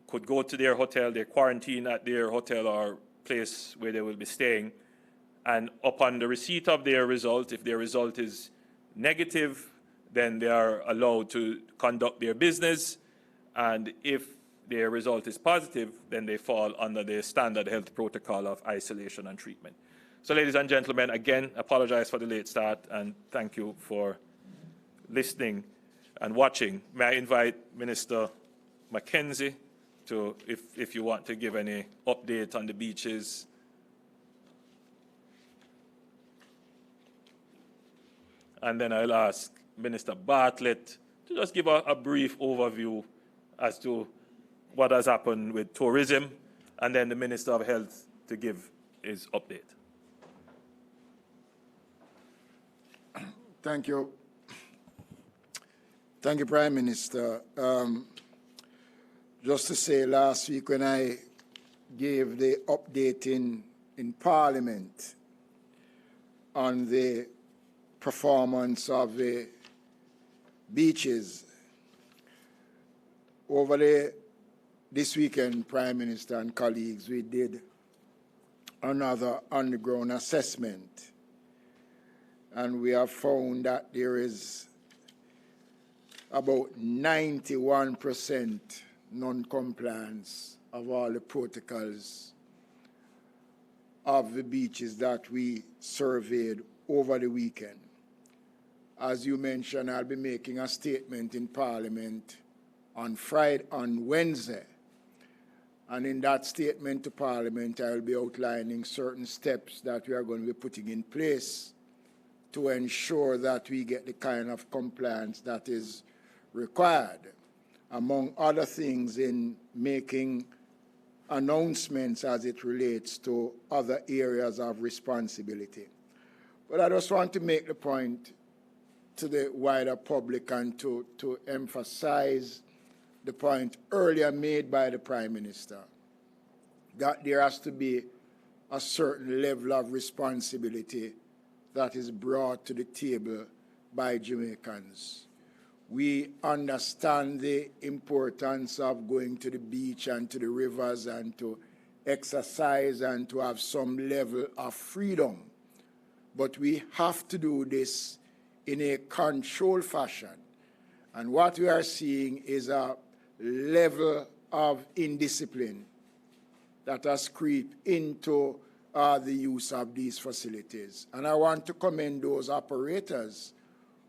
could go to their hotel, they quarantine at their hotel or place where they will be staying. And upon the receipt of their result, if their result is negative, then they are allowed to conduct their business. And if their result is positive, then they fall under the standard health protocol of isolation and treatment. So, ladies and gentlemen, again, apologize for the late start, and thank you for listening and watching. May I invite Minister Mackenzie to, if you want to give any update on the beaches. And then I'll ask Minister Bartlett to just give a brief overview as to what has happened with tourism, and then the Minister of Health to give his update. Thank you. Thank you, Prime Minister. Just to say, last week when I gave the update in Parliament on the performance of the beaches, over this weekend, Prime Minister and colleagues, we did another underground assessment. And we have found that there is about 91% non-compliance of all the protocols of the beaches that we surveyed over the weekend. As you mentioned, I'll be making a statement in Parliament on Wednesday. And in that statement to Parliament, I'll be outlining certain steps that we are going to be putting in place to ensure that we get the kind of compliance that is required, among other things in making announcements as it relates to other areas of responsibility. But I just want to make the point to the wider public and to emphasize the point earlier made by the Prime Minister, that there has to be a certain level of responsibility that is brought to the table by Jamaicans. We understand the importance of going to the beach and to the rivers and to exercise and to have some level of freedom. But we have to do this in a controlled fashion. And what we are seeing is a level of indiscipline that has creeped into the use of these facilities. And I want to commend those operators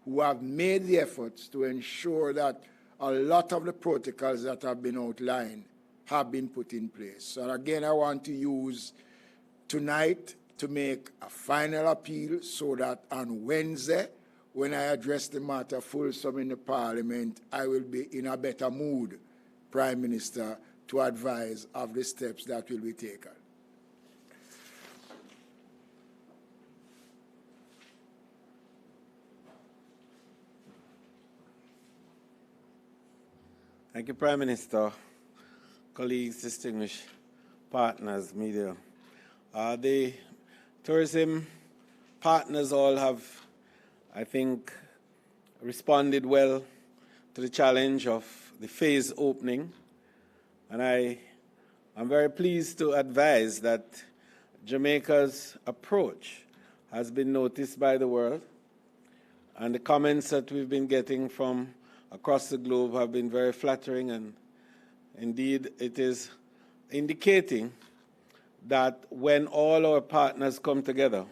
who have made the efforts to ensure that a lot of the protocols that have been outlined have been put in place. So again, I want to use tonight to make a final appeal so that on Wednesday, when I address the matter fulsome in the Parliament, I will be in a better mood, Prime Minister, to advise of the steps that will be taken. Thank you, Prime Minister, colleagues, distinguished partners, media. The tourism partners all have, I think, responded well to the challenge of the phase opening. And I'm very pleased to advise that Jamaica's approach has been noticed by the world. And the comments that we've been getting from across the globe have been very flattering, and indeed it is indicating that when all our partners come together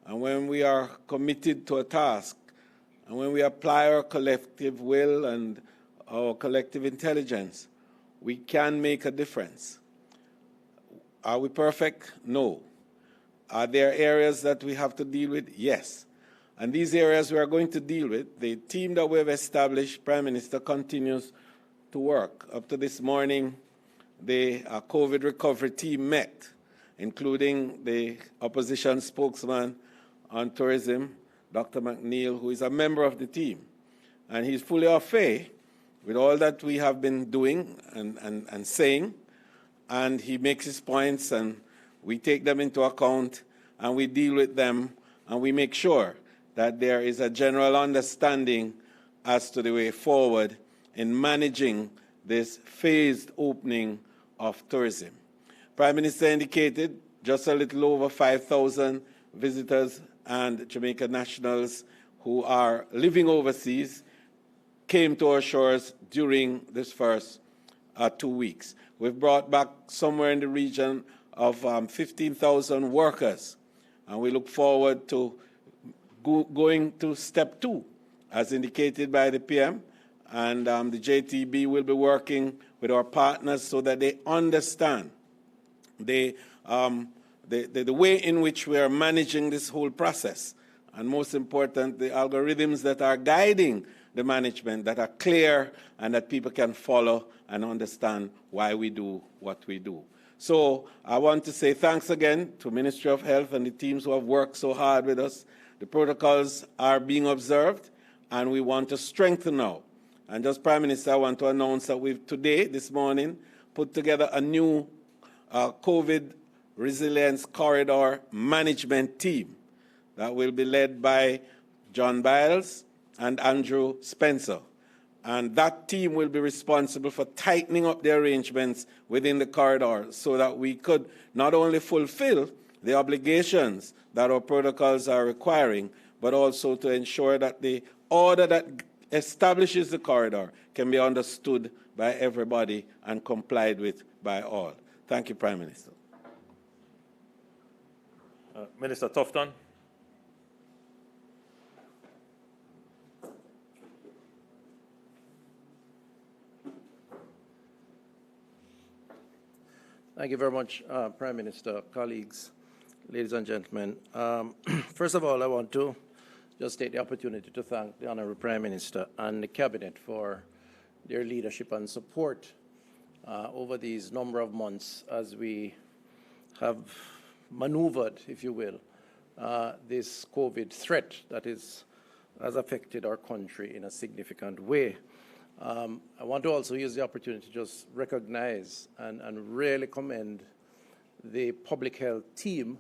and when we are committed to a task, and when we apply our collective will and our collective intelligence, we can make a difference. Are we perfect? No. Are there areas that we have to deal with? Yes. And these areas we are going to deal with, the team that we have established, Prime Minister, continues to work. Up to this morning, the COVID recovery team met, including the opposition spokesman on tourism, Dr. McNeil, who is a member of the team. And he's fully au fait with all that we have been doing and saying. And he makes his points, and we take them into account, and we deal with them, and we make sure that there is a general understanding as to the way forward in managing this phased opening of tourism. Prime Minister indicated just a little over 5,000 visitors and Jamaican nationals who are living overseas came to our shores during this first 2 weeks. We've brought back somewhere in the region of 15,000 workers, and we look forward to going to step 2, as indicated by the PM, and the JTB will be working with our partners so that they understand the way in which we are managing this whole process, and most important, the algorithms that are guiding the management that are clear and that people can follow and understand why we do what we do. So I want to say thanks again to Ministry of Health and the teams who have worked so hard with us. The protocols are being observed, and we want to strengthen now. And just, Prime Minister, I want to announce that we've today, this morning, put together a new COVID Resilience Corridor Management Team that will be led by John Biles and Andrew Spencer. And that team will be responsible for tightening up the arrangements within the corridor so that we could not only fulfill the obligations that our protocols are requiring, but also to ensure that the order that establishes the corridor can be understood by everybody and complied with by all. Thank you, Prime Minister. Minister Tufton. Thank you very much, Prime Minister, colleagues, ladies and gentlemen. First of all, I want to just take the opportunity to thank the Honourable Prime Minister and the Cabinet for their leadership and support over these number of months as we have maneuvered, if you will, this COVID threat that has affected our country in a significant way. I want to also use the opportunity to just recognize and really commend the public health team,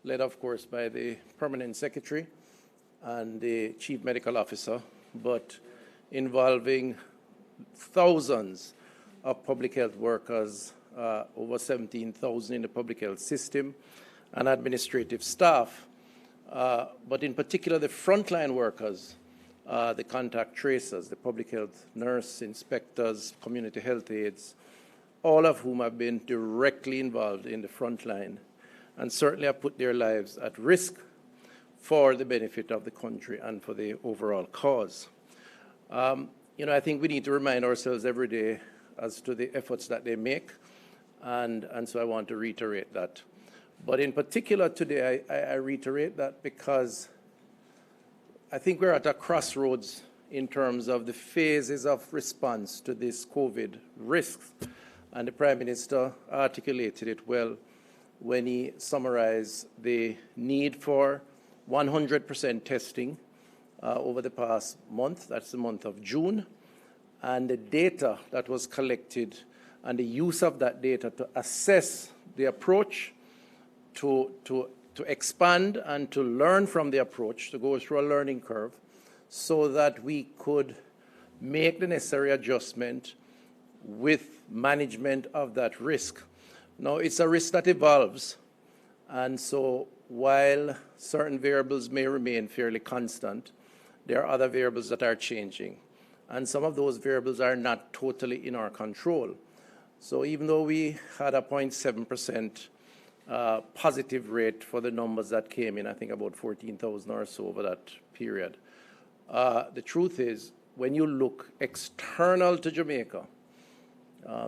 led, of course, by the Permanent Secretary and the Chief Medical Officer, but involving thousands of public health workers, over 17,000 in the public health system, and administrative staff, but in particular the frontline workers, the contact tracers, the public health nurse, inspectors, community health aides, all of whom have been directly involved in the front line and certainly have put their lives at risk for the benefit of the country and for the overall cause. I think we need to remind ourselves every day as to the efforts that they make, and so I want to reiterate that. But in particular today, I reiterate that because I think we're at a crossroads in terms of the phases of response to this COVID risk. And the Prime Minister articulated it well when he summarized the need for 100% testing over the past month, that's the month of June, and the data that was collected and the use of that data to assess the approach, to expand and to learn from the approach, to go through a learning curve, so that we could make the necessary adjustment with management of that risk. Now, it's a risk that evolves, and so while certain variables may remain fairly constant, there are other variables that are changing, and some of those variables are not totally in our control. So even though we had a 0.7% positive rate for the numbers that came in, I think about 14,000 or so over that period. The truth is, when you look external to Jamaica,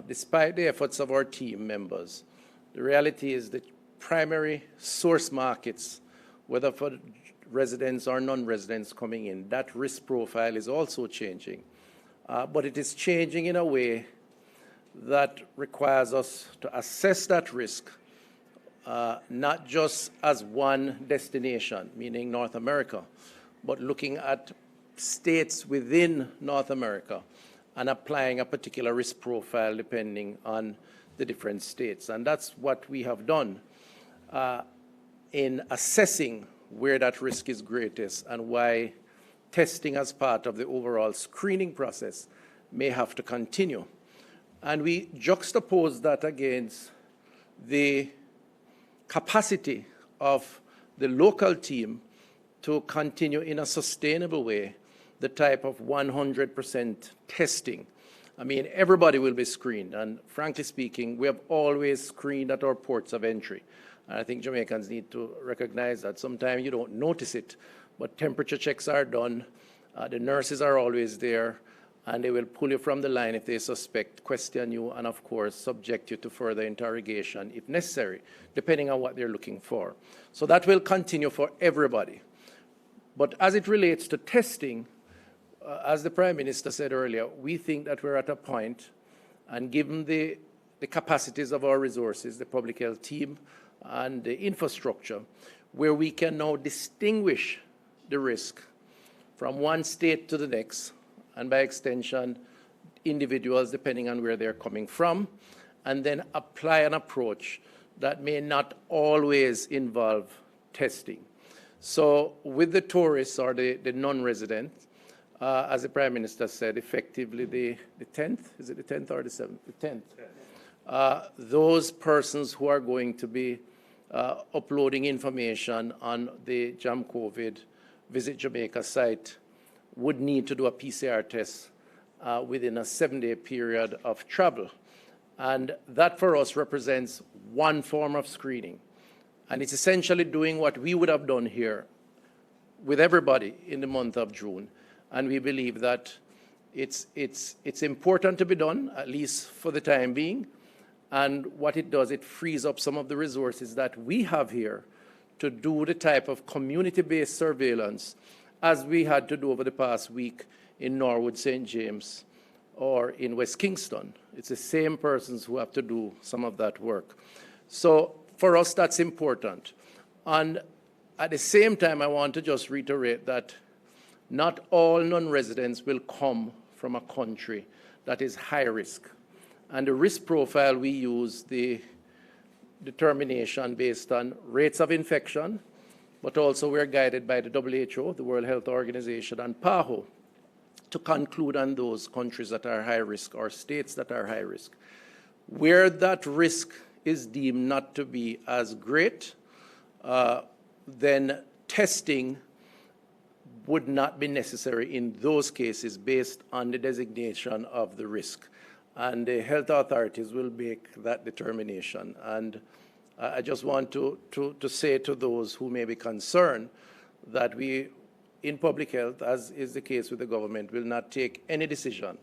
despite the efforts of our team members, the reality is that primary source markets, whether for residents or non-residents coming in, that risk profile is also changing. But it is changing in a way that requires us to assess that risk, not just as one destination, meaning North America, but looking at states within North America and applying a particular risk profile depending on the different states. And that's what we have done in assessing where that risk is greatest and why testing as part of the overall screening process may have to continue. And we juxtapose that against the capacity of the local team to continue in a sustainable way the type of 100% testing. I mean, everybody will be screened, and frankly speaking, we have always screened at our ports of entry. And I think Jamaicans need to recognize that. Sometimes you don't notice it, but temperature checks are done, the nurses are always there, and they will pull you from the line if they suspect, question you, and of course, subject you to further interrogation if necessary, depending on what they're looking for. So that will continue for everybody. But as it relates to testing, as the Prime Minister said earlier, we think that we're at a point, and given the capacities of our resources, the public health team and the infrastructure, where we can now distinguish the risk from one state to the next, and by extension, individuals depending on where they're coming from, and then apply an approach that may not always involve testing. So with the tourists or the non-residents, as the Prime Minister said, effectively the 10th, is it the 10th or the 7th? The 10th. Those persons who are going to be uploading information on the Jam COVID Visit Jamaica site would need to do a PCR test within a 7-day period of travel. And that for us represents one form of screening. And it's essentially doing what we would have done here with everybody in the month of June. And we believe that it's important to be done, at least for the time being. And what it does, it frees up some of the resources that we have here to do the type of community-based surveillance as we had to do over the past week in Norwood, St. James, or in West Kingston. It's the same persons who have to do some of that work. So for us, that's important. And at the same time, I want to just reiterate that not all non-residents will come from a country that is high risk. And the risk profile, we use the determination based on rates of infection, but also we're guided by the WHO, the World Health Organization, and PAHO to conclude on those countries that are high risk or states that are high risk. Where that risk is deemed not to be as great, then testing would not be necessary in those cases based on the designation of the risk. And the health authorities will make that determination. And I just want to say to those who may be concerned that we, in public health, as is the case with the government, will not take any decision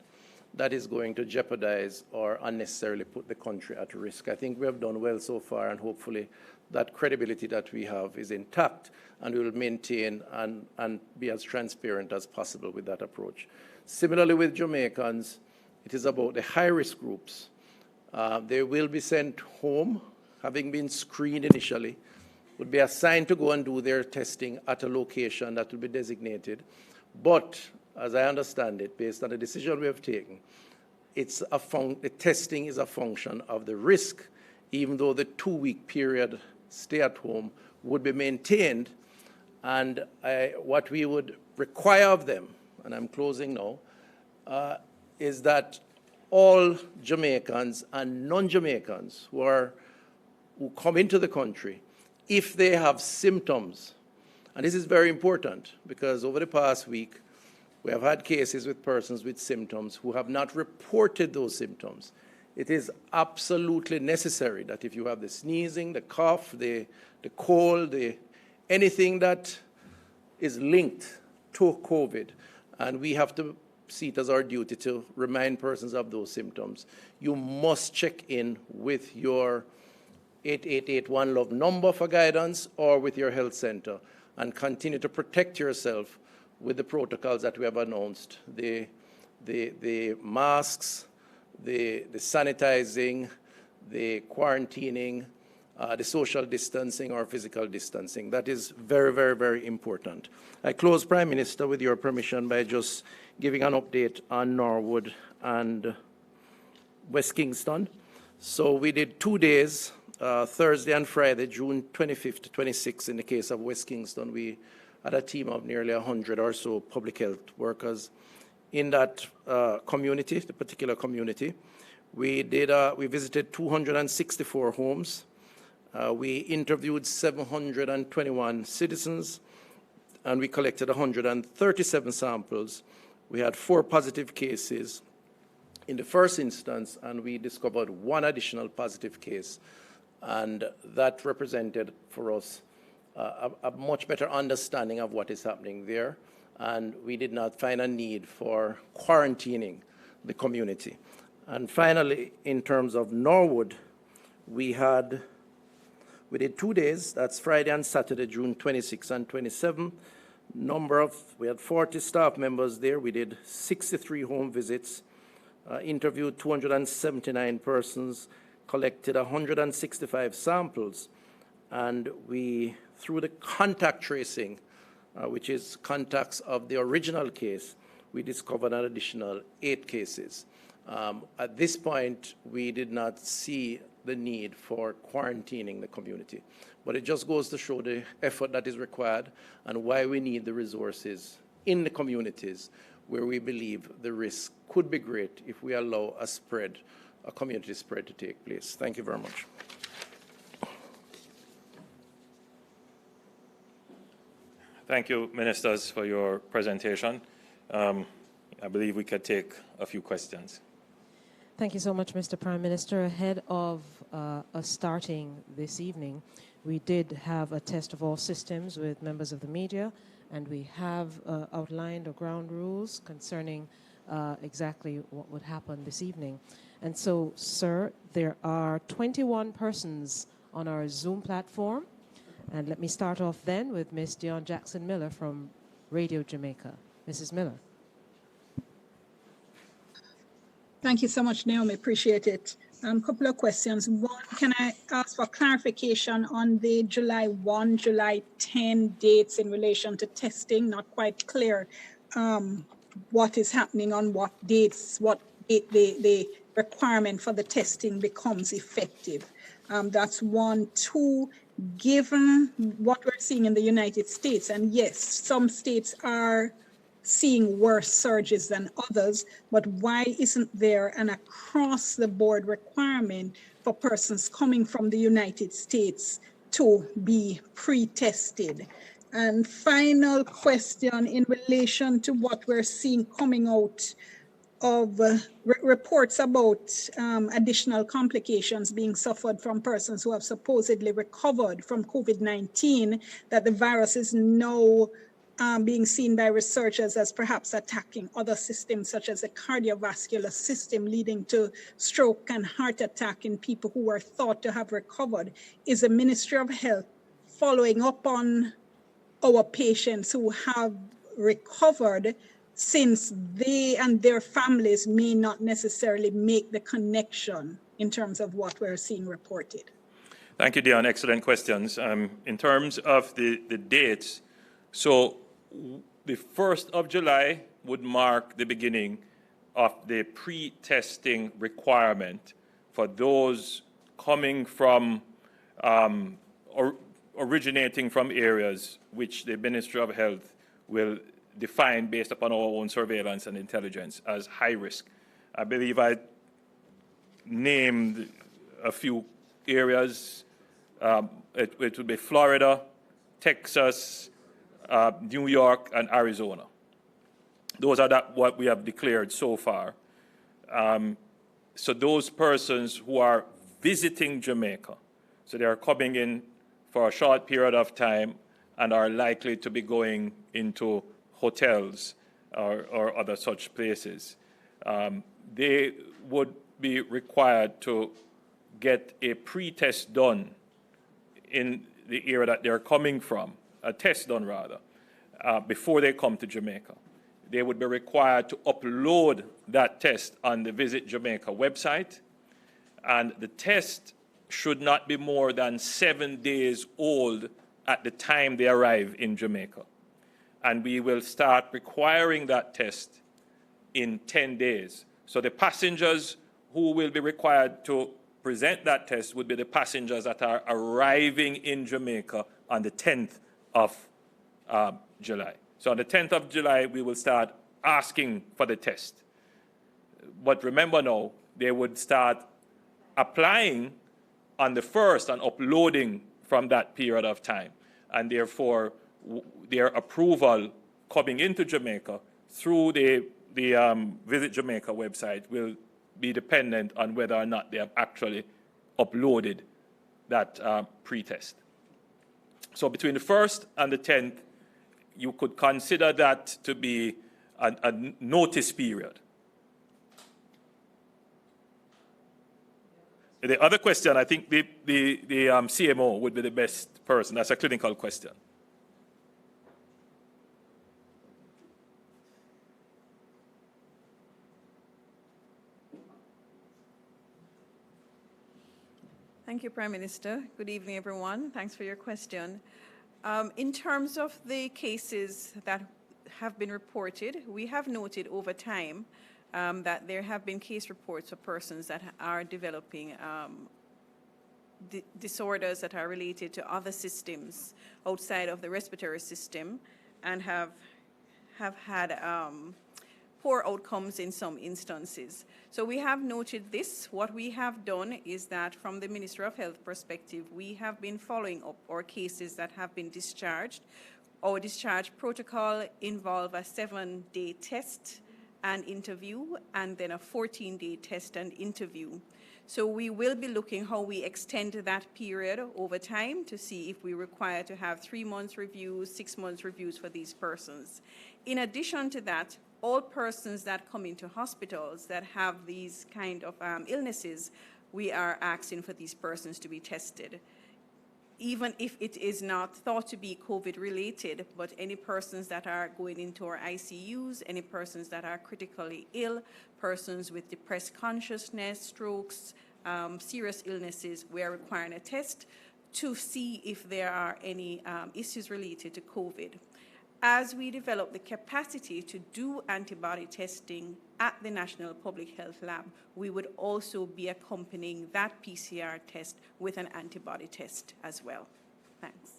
that is going to jeopardize or unnecessarily put the country at risk. I think we have done well so far, and hopefully that credibility that we have is intact, and we will maintain and be as transparent as possible with that approach. Similarly with Jamaicans, it is about the high-risk groups. They will be sent home, having been screened initially, would be assigned to go and do their testing at a location that will be designated. But, as I understand it, based on the decision we have taken, the testing is a function of the risk, even though the 2-week period stay at home would be maintained. And what we would require of them, and I'm closing now, is that all Jamaicans and non-Jamaicans who come into the country, if they have symptoms, and this is very important because over the past week, we have had cases with persons with symptoms who have not reported those symptoms. it is absolutely necessary that if you have the sneezing, the cough, the cold, anything that is linked to COVID, and we have to see it as our duty to remind persons of those symptoms, you must check in with your 8881 Love number for guidance or with your health center and continue to protect yourself with the protocols that we have announced, the masks, the sanitizing, the quarantining, the social distancing or physical distancing. That is very, very, very important. I close, Prime Minister, with your permission, by just giving an update on Norwood and West Kingston. So we did 2 days, Thursday and Friday, June 25th to 26th. In the case of West Kingston, we had a team of nearly 100 or so public health workers in that community, the particular community. We visited 264 homes. We interviewed 721 citizens, and we collected 137 samples. We had 4 positive cases in the first instance, and we discovered 1 additional positive case. And that represented for us a much better understanding of what is happening there. And we did not find a need for quarantining the community. And finally, in terms of Norwood, we did 2 days, that's Friday and Saturday, June 26 and 27. We had 40 staff members there. We did 63 home visits, interviewed 279 persons, collected 165 samples, and we, through the contact tracing, which is contacts of the original case, we discovered an additional 8 cases. At this point, we did not see the need for quarantining the community. But it just goes to show the effort that is required and why we need the resources in the communities where we believe the risk could be great if we allow a community spread to take place. Thank you very much. Thank you, Ministers, for your presentation. I believe we could take a few questions. Thank you so much, Mr. Prime Minister. Ahead of us starting this evening, we did have a test of all systems with members of the media, and we have outlined the ground rules concerning exactly what would happen this evening. And so, sir, there are 21 persons on our Zoom platform. And let me start off then with Ms. Dion Jackson Miller from Radio Jamaica. Mrs. Miller. Thank you so much, Naomi. Appreciate it. Couple of questions. One, can I ask for clarification on the July 1, July 10 dates in relation to testing? Not quite clear what is happening on what dates, what date the requirement for the testing becomes effective. That's one. Two, given what we're seeing in the United States, and yes, some states are seeing worse surges than others, but why isn't there an across-the-board requirement for persons coming from the United States to be pre-tested? And final question in relation to what we're seeing coming out of reports about additional complications being suffered from persons who have supposedly recovered from COVID-19, that the virus is now being seen by researchers as perhaps attacking other systems such as the cardiovascular system, leading to stroke and heart attack in people who were thought to have recovered. Is the Ministry of Health following up on our patients who have recovered, since they and their families may not necessarily make the connection in terms of what we're seeing reported? Thank you, Dion. Excellent questions. In terms of the dates, so the 1st of July would mark the beginning of the pre-testing requirement for those coming from or originating from areas which the Ministry of Health will define based upon our own surveillance and intelligence as high risk. I believe I named a few areas. It would be Florida, Texas, New York, and Arizona. Those are what we have declared so far. So those persons who are visiting Jamaica, so they are coming in for a short period of time and are likely to be going into hotels or other such places, they would be required to get a pre-test done in the area that they're coming from, a test done rather, before they come to Jamaica. They would be required to upload that test on the Visit Jamaica website, and the test should not be more than 7 days old at the time they arrive in Jamaica. And we will start requiring that test in 10 days. So the passengers who will be required to present that test would be the passengers that are arriving in Jamaica on the 10th of July. So on the 10th of July, we will start asking for the test. But remember now, they would start applying on the 1st and uploading from that period of time. And therefore, their approval coming into Jamaica through the Visit Jamaica website will be dependent on whether or not they have actually uploaded that pre-test. So between the 1st and the 10th, you could consider that to be a notice period. The other question, I think the CMO would be the best person. That's a clinical question. Thank you, Prime Minister. Good evening, everyone. Thanks for your question. In terms of the cases that have been reported, we have noted over time that there have been case reports of persons that are developing disorders that are related to other systems outside of the respiratory system and have had poor outcomes in some instances. So we have noted this. What we have done is that from the Ministry of Health perspective, we have been following up our cases that have been discharged. Our discharge protocol involves a 7-day test and interview, and then a 14-day test and interview. So we will be looking how we extend that period over time to see if we require to have 3 months reviews, 6 months reviews for these persons. In addition to that, all persons that come into hospitals that have these kind of illnesses, we are asking for these persons to be tested. Even if it is not thought to be COVID-related, but any persons that are going into our ICUs, any persons that are critically ill, persons with depressed consciousness, strokes, serious illnesses, we are requiring a test to see if there are any issues related to COVID. As we develop the capacity to do antibody testing at the National Public Health Lab, we would also be accompanying that PCR test with an antibody test as well. Thanks.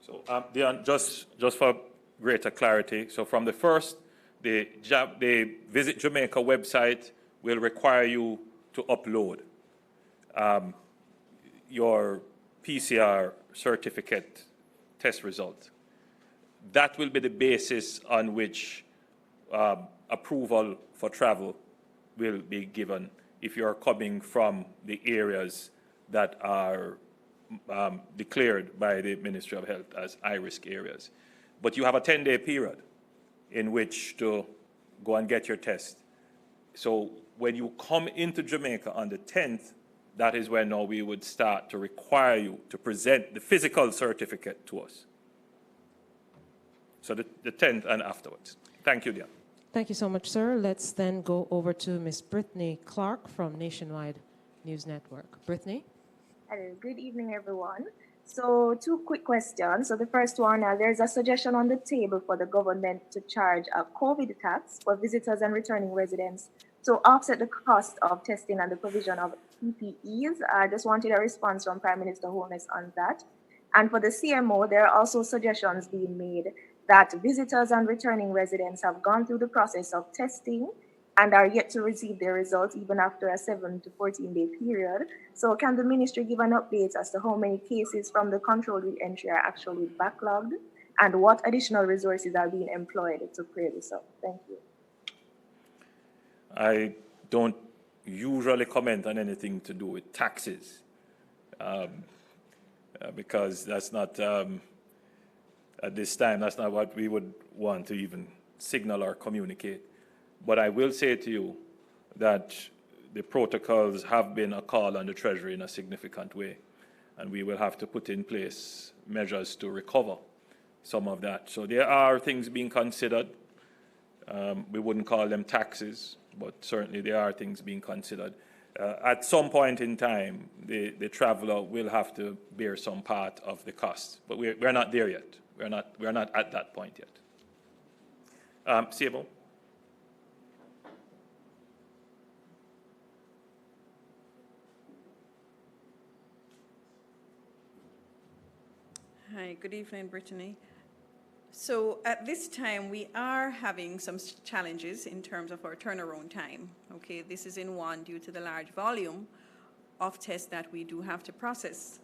So Dion, just for greater clarity, so from the 1st, the Visit Jamaica website will require you to upload your PCR certificate test result. That will be the basis on which approval for travel will be given if you are coming from the areas that are declared by the Ministry of Health as high-risk areas. But you have a 10-day period in which to go and get your test. So when you come into Jamaica on the 10th, that is when now we would start to require you to present the physical certificate to us. So the 10th and afterwards. Thank you, Dion. Thank you so much, sir. Let's then go over to Ms. Brittany Clark from Nationwide News Network. Brittany? Hello, good evening, everyone. So 2 quick questions. So the first one, there's a suggestion on the table for the government to charge a COVID tax for visitors and returning residents to offset the cost of testing and the provision of PPEs. I just wanted a response from Prime Minister Holness on that. And for the CMO, there are also suggestions being made that visitors and returning residents have gone through the process of testing and are yet to receive their results even after a 7 to 14-day period. So can the ministry give an update as to how many cases from the controlled reentry are actually backlogged and what additional resources are being employed to clear this up? Thank you. I don't usually comment on anything to do with taxes because that's not, at this time, that's not what we would want to even signal or communicate. But I will say to you that the protocols have been a call on the Treasury in a significant way, and we will have to put in place measures to recover some of that. So there are things being considered. We wouldn't call them taxes, but certainly there are things being considered. At some point in time, the traveler will have to bear some part of the cost, but we're not there yet. We're not at that point yet. Sable? Hi, good evening, Brittany. So at this time, we are having some challenges in terms of our turnaround time. Okay, this is in one due to the large volume of tests that we do have to process.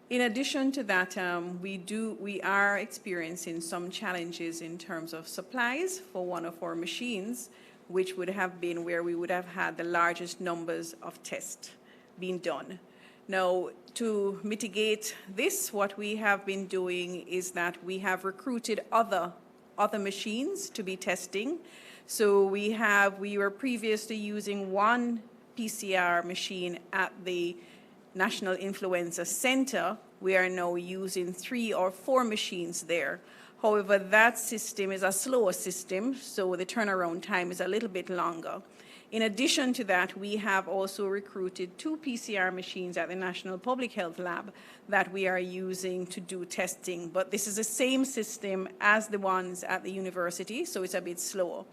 In addition to that, we are experiencing some challenges in terms of supplies for one of our machines, which would have been where we would have had the largest numbers of tests being done. Now, to mitigate this, what we have been doing is that we have recruited other machines to be testing. So we were previously using one PCR machine at the National Influenza Center. We are now using 3 or 4 machines there. However, that system is a slower system, so the turnaround time is a little bit longer. In addition to that, we have also recruited 2 PCR machines at the National Public Health Lab that we are using to do testing. But this is the same system as the ones at the university, so it's a bit slower.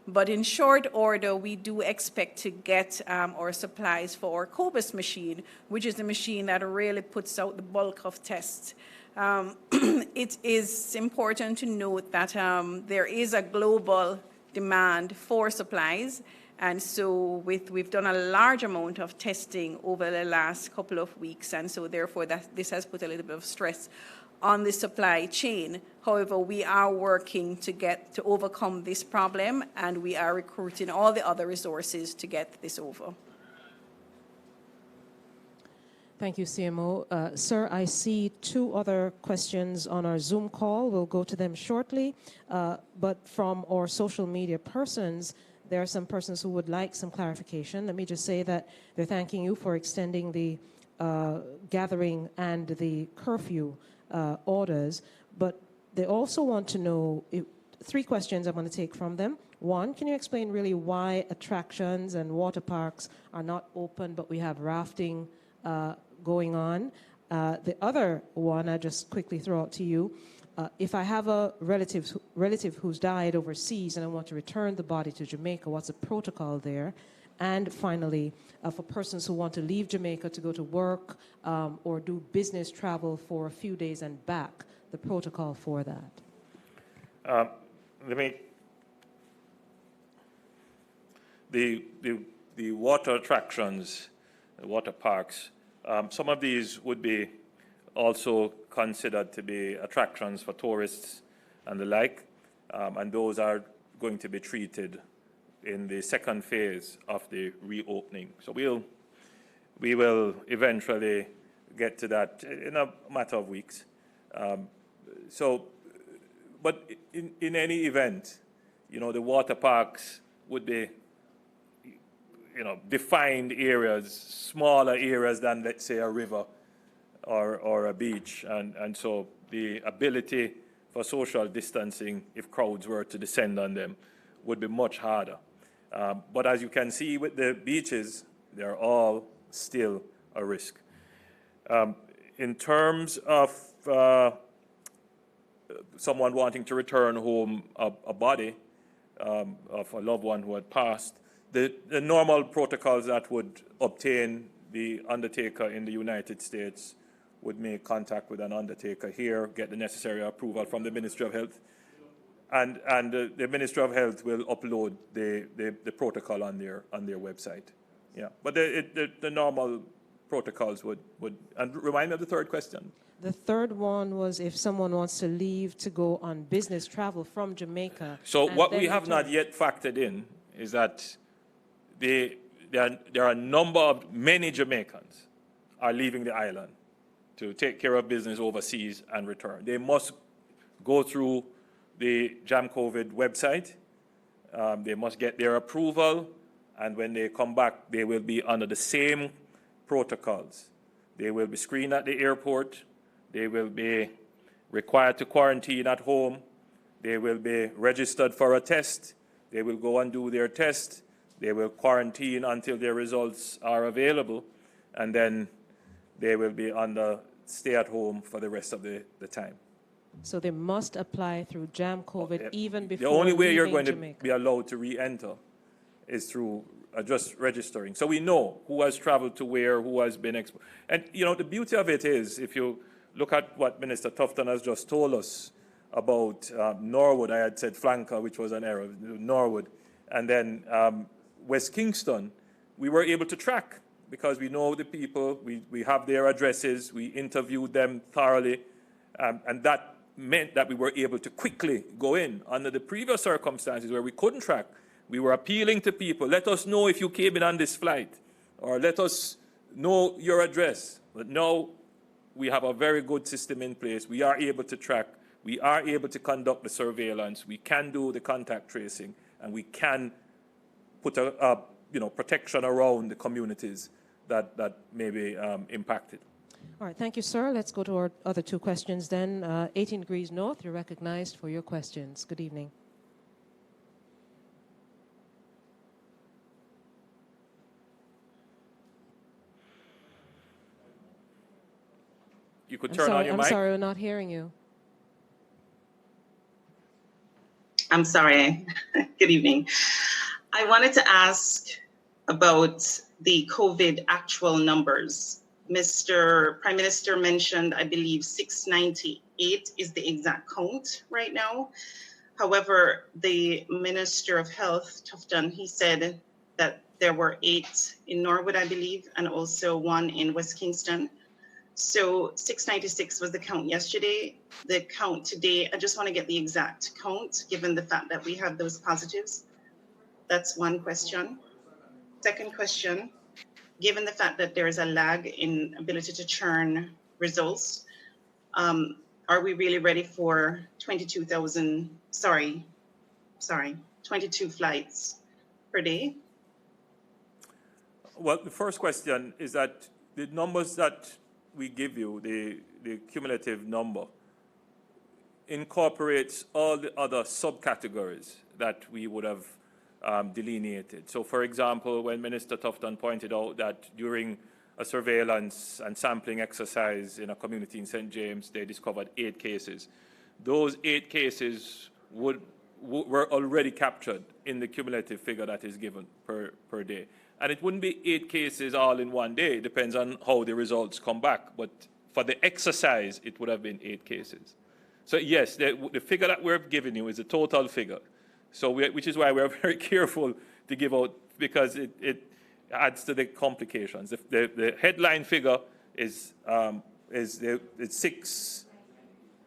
But in short order, we do expect to get our supplies for our Cobus machine, which is the machine that really puts out the bulk of tests. It is important to note that there is a global demand for supplies. And so we've done a large amount of testing over the last couple of weeks, and so therefore this has put a little bit of stress on the supply chain. However, we are working to overcome this problem, and we are recruiting all the other resources to get this over. Thank you, CMO. Sir, I see 2 other questions on our Zoom call. We'll go to them shortly. But from our social media persons, there are some persons who would like some clarification. Let me just say that they're thanking you for extending the gathering and the curfew orders, but they also want to know 3 questions I'm going to take from them. 1, can you explain really why attractions and water parks are not open, but we have rafting going on? The other one I just quickly throw out to you. If I have a relative who's died overseas and I want to return the body to Jamaica, what's the protocol there? And finally, for persons who want to leave Jamaica to go to work or do business travel for a few days and back, the protocol for that. The water attractions, the water parks, some of these would be also considered to be attractions for tourists and the like, and those are going to be treated in the second phase of the reopening. So we will eventually get to that in a matter of weeks. But in any event, the water parks would be, defined areas, smaller areas than, let's say, a river or a beach, and so the ability for social distancing, if crowds were to descend on them, would be much harder. But as you can see with the beaches, they're all still a risk. In terms of someone wanting to return home a body of a loved one who had passed, the normal protocols that would obtain the undertaker in the United States would make contact with an undertaker here, get the necessary approval from the Ministry of Health, and the Ministry of Health will upload the protocol on their website. Yeah, but the normal protocols would. And remind me of the third question. The third one was if someone wants to leave to go on business travel from Jamaica. So what we have not yet factored in is that there are a number of many Jamaicans are leaving the island to take care of business overseas and return. They must go through the Jam COVID website. They must get their approval, and when they come back, they will be under the same protocols. They will be screened at the airport. They will be required to quarantine at home. They will be registered for a test. They will go and do their test. They will quarantine until their results are available, and then they will be under stay at home for the rest of the time. So they must apply through Jam COVID even before The only way you're leaving going Jamaica. to be allowed to re-enter is through just registering. So we know who has traveled to where, who has been exposed. And, you know, the beauty of it is, if you look at what Minister Tufton has just told us about Norwood, I had said Flanker, which was an error, Norwood, and then West Kingston, we were able to track because we know the people, we have their addresses, we interviewed them thoroughly, and that meant that we were able to quickly go in. Under the previous circumstances where we couldn't track, we were appealing to people, let us know if you came in on this flight, or let us know your address. But now we have a very good system in place. We are able to track, we are able to conduct the surveillance, we can do the contact tracing, and we can put a protection around the communities that may be impacted. All right, thank you, sir. Let's go to our other two questions then. 18 degrees north, you're recognized for your questions. Good evening. You could turn on your mic. I'm sorry, we're not hearing you. I'm sorry. Good evening. I wanted to ask about the COVID actual numbers. Mr. Prime Minister mentioned, I believe, 698 is the exact count right now. However, the Minister of Health, Tufton, he said that there were 8 in Norwood, I believe, and also 1 in West Kingston. So 696 was the count yesterday. The count today, I just want to get the exact count, given the fact that we have those positives. That's one question. Second question, given the fact that there is a lag in ability to churn results, are we really ready for 22 flights per day? Well, the first question is that the numbers that we give you, the cumulative number, incorporates all the other subcategories that we would have delineated. So, for example, when Minister Tufton pointed out that during a surveillance and sampling exercise in a community in St. James, they discovered 8 cases. Those 8 cases were already captured in the cumulative figure that is given per day. And it wouldn't be 8 cases all in one day. It depends on how the results come back. But for the exercise, it would have been 8 cases. So yes, the figure that we're giving you is a total figure. So which is why we're very careful to give out, because it adds to the complications. The headline figure is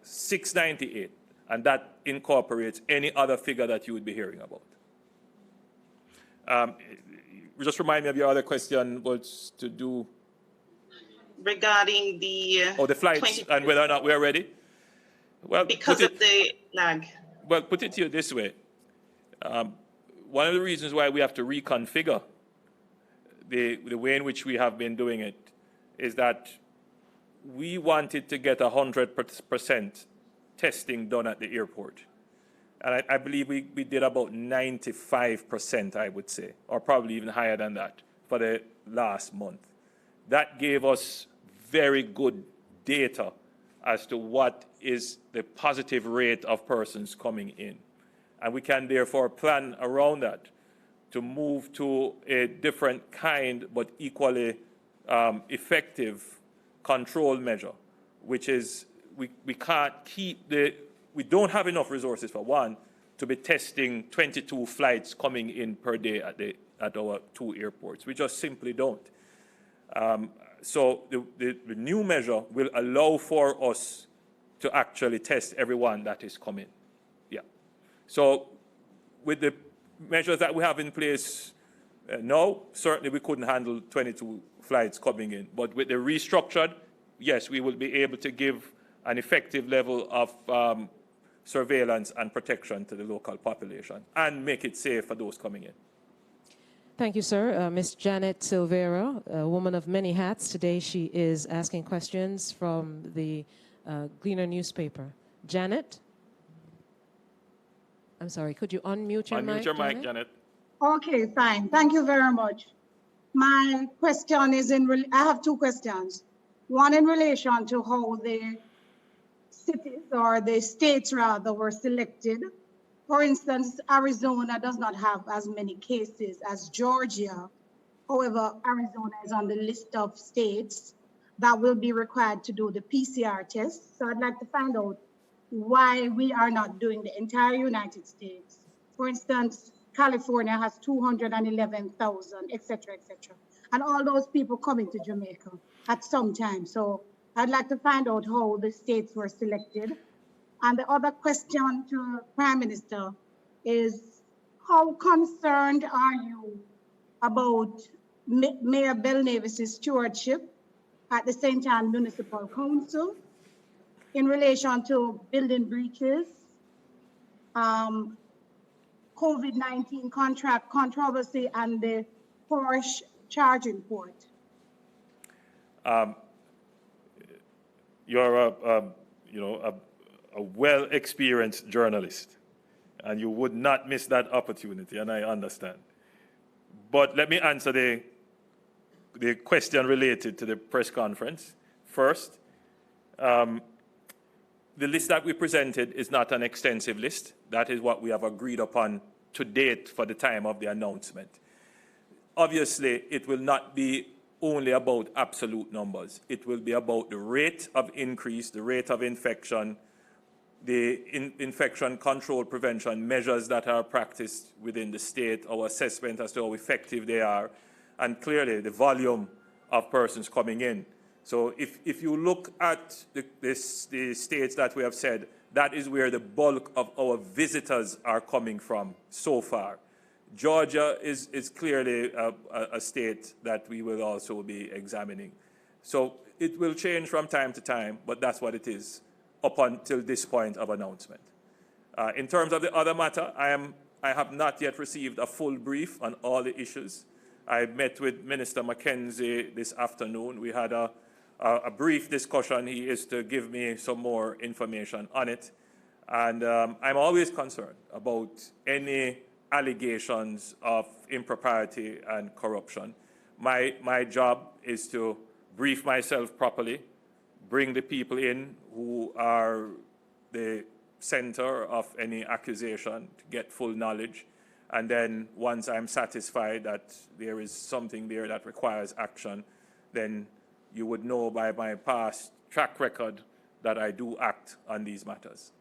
698, and that incorporates any other figure that you would be hearing about. Just remind me of your other question was to do regarding the the flights and whether or not we're ready. Well, because of the lag. Well, put it to you this way. One of the reasons why we have to reconfigure the way in which we have been doing it is that we wanted to get 100% testing done at the airport. And I believe we did about 95%, I would say, or probably even higher than that for the last month. That gave us very good data as to what is the positive rate of persons coming in. And we can therefore plan around that to move to a different kind but equally effective control measure, which is we can't keep we don't have enough resources, for one, to be testing 22 flights coming in per day at our 2 airports. We just simply don't. So the new measure will allow for us to actually test everyone that is coming. Yeah. So with the measures that we have in place No, certainly we couldn't handle 22 flights coming in. But with the restructured, yes, we will be able to give an effective level of surveillance and protection to the local population and make it safe for those coming in. Thank you, sir. Ms. Janet Silvera, a woman of many hats. Today she is asking questions from the Gleaner newspaper. Janet? I'm sorry, could you unmute your mic? Unmute your mic, Janet. Okay, fine. Thank you very much. My question is I have two questions. One in relation to how the cities or the states rather were selected. For instance, Arizona does not have as many cases as Georgia. However, Arizona is on the list of states that will be required to do the PCR test. So I'd like to find out why we are not doing the entire United States. For instance, California has 211,000, et cetera, et cetera. And all those people coming to Jamaica at some time. So I'd like to find out how the states were selected. And the other question to Prime Minister is, how concerned are you about Mayor Belnavis's stewardship at the St. Ann Municipal Council in relation to building breaches, COVID-19 contract controversy, and the Porsche charging port? You're a well-experienced journalist, and you would not miss that opportunity, and I understand. But let me answer the question related to the press conference. First, the list that we presented is not an extensive list. That is what we have agreed upon to date for the time of the announcement. Obviously, it will not be only about absolute numbers. It will be about the rate of increase, the rate of infection, the infection control prevention measures that are practiced within the state, our assessment as to how effective they are, and clearly the volume of persons coming in. So if you look at the states that we have said, that is where the bulk of our visitors are coming from so far. Georgia is clearly a state that we will also be examining. So it will change from time to time, but that's what it is up until this point of announcement. In terms of the other matter, I have not yet received a full brief on all the issues. I met with Minister Mackenzie this afternoon. We had a brief discussion. He is to give me some more information on it. And I'm always concerned about any allegations of impropriety and corruption. My job is to brief myself properly, bring the people in who are the center of any accusation to get full knowledge. And then once I'm satisfied that there is something there that requires action, then you would know by my past track record that I do act on these matters.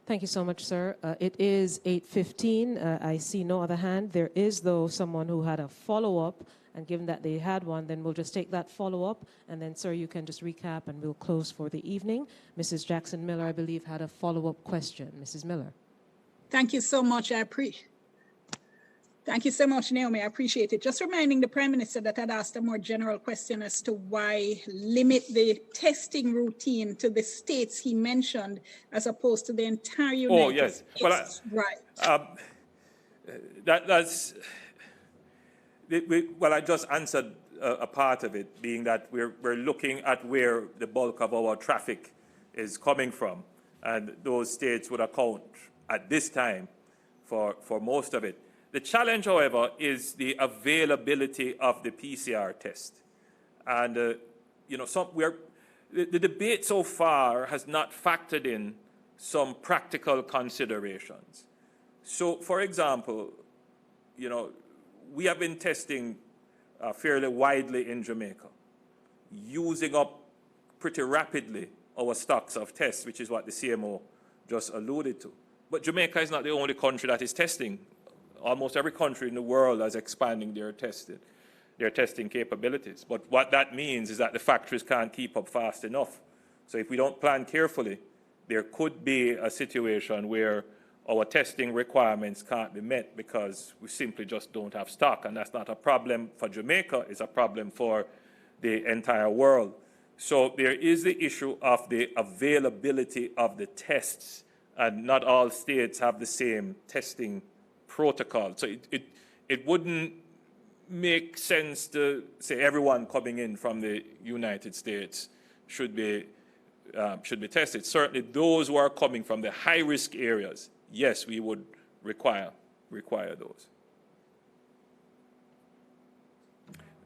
Thank you so much, sir. It is 8:15. I see no other hand. There is, though, someone who had a follow-up, and given that they had one, then we'll just take that follow-up, and then, sir, you can just recap, and we'll close for the evening. Mrs. Jackson Miller, I believe, had a follow-up question. Mrs. Miller. Thank you so much. Thank you so much, Naomi. I appreciate it. Just reminding the Prime Minister that I'd asked a more general question as to why limit the testing routine to the states he mentioned as opposed to the entire United States. Well, right. I just answered a part of it, being that we're looking at where the bulk of our traffic is coming from, and those states would account at this time for most of it. The challenge, however, is the availability of the PCR test. And, the debate so far has not factored in some practical considerations. So, for example, we have been testing fairly widely in Jamaica, using up pretty rapidly our stocks of tests, which is what the CMO just alluded to. But Jamaica is not the only country that is testing. Almost every country in the world is expanding their testing capabilities. But what that means is that the factories can't keep up fast enough. So if we don't plan carefully, there could be a situation where our testing requirements can't be met because we simply just don't have stock. And that's not a problem for Jamaica, it's a problem for the entire world. So there is the issue of the availability of the tests, and not all states have the same testing protocol. So it wouldn't make sense to say everyone coming in from the United States should be tested. Certainly those who are coming from the high-risk areas, yes, we would require those.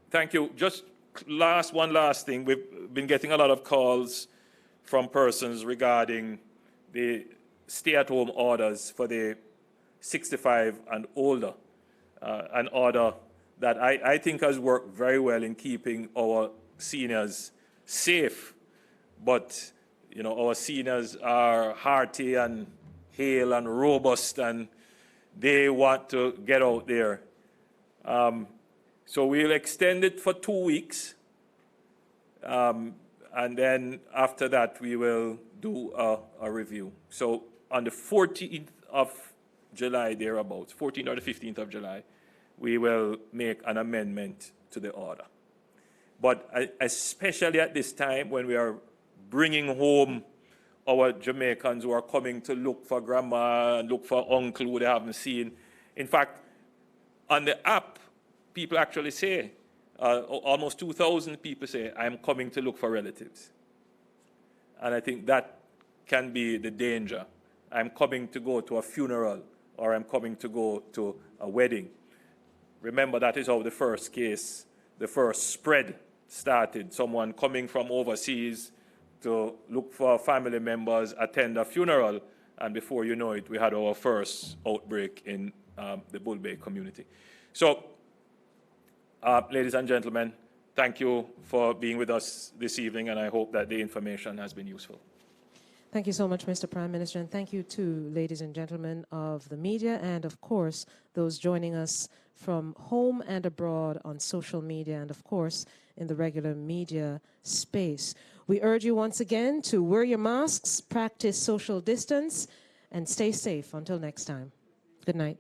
Thank you. Just one last thing. We've been getting a lot of calls from persons regarding the stay-at-home orders for the 65 and older, an order that I think has worked very well in keeping our seniors safe. But, you know, our seniors are hearty and hale and robust, and they want to get out there. So we'll extend it for 2 weeks. And then after that, we will do a review. So on the 14th of July, thereabouts, 14th or the 15th of July, we will make an amendment to the order. But especially at this time when we are bringing home our Jamaicans who are coming to look for grandma and look for uncle who they haven't seen. In fact, on the app, people actually say, almost 2,000 people say, I'm coming to look for relatives. And I think that can be the danger. I'm coming to go to a funeral, or I'm coming to go to a wedding. Remember, that is how the first case, the first spread started. Someone coming from overseas to look for family members, attend a funeral, and before you know it, we had our first outbreak in the Bull Bay community. So, ladies and gentlemen, thank you for being with us this evening, and I hope that the information has been useful. Thank you so much, Mr. Prime Minister, and thank you to ladies and gentlemen of the media, and of course, those joining us from home and abroad on social media, and of course, in the regular media space. We urge you once again to wear your masks, practice social distance, and stay safe until next time. Good night.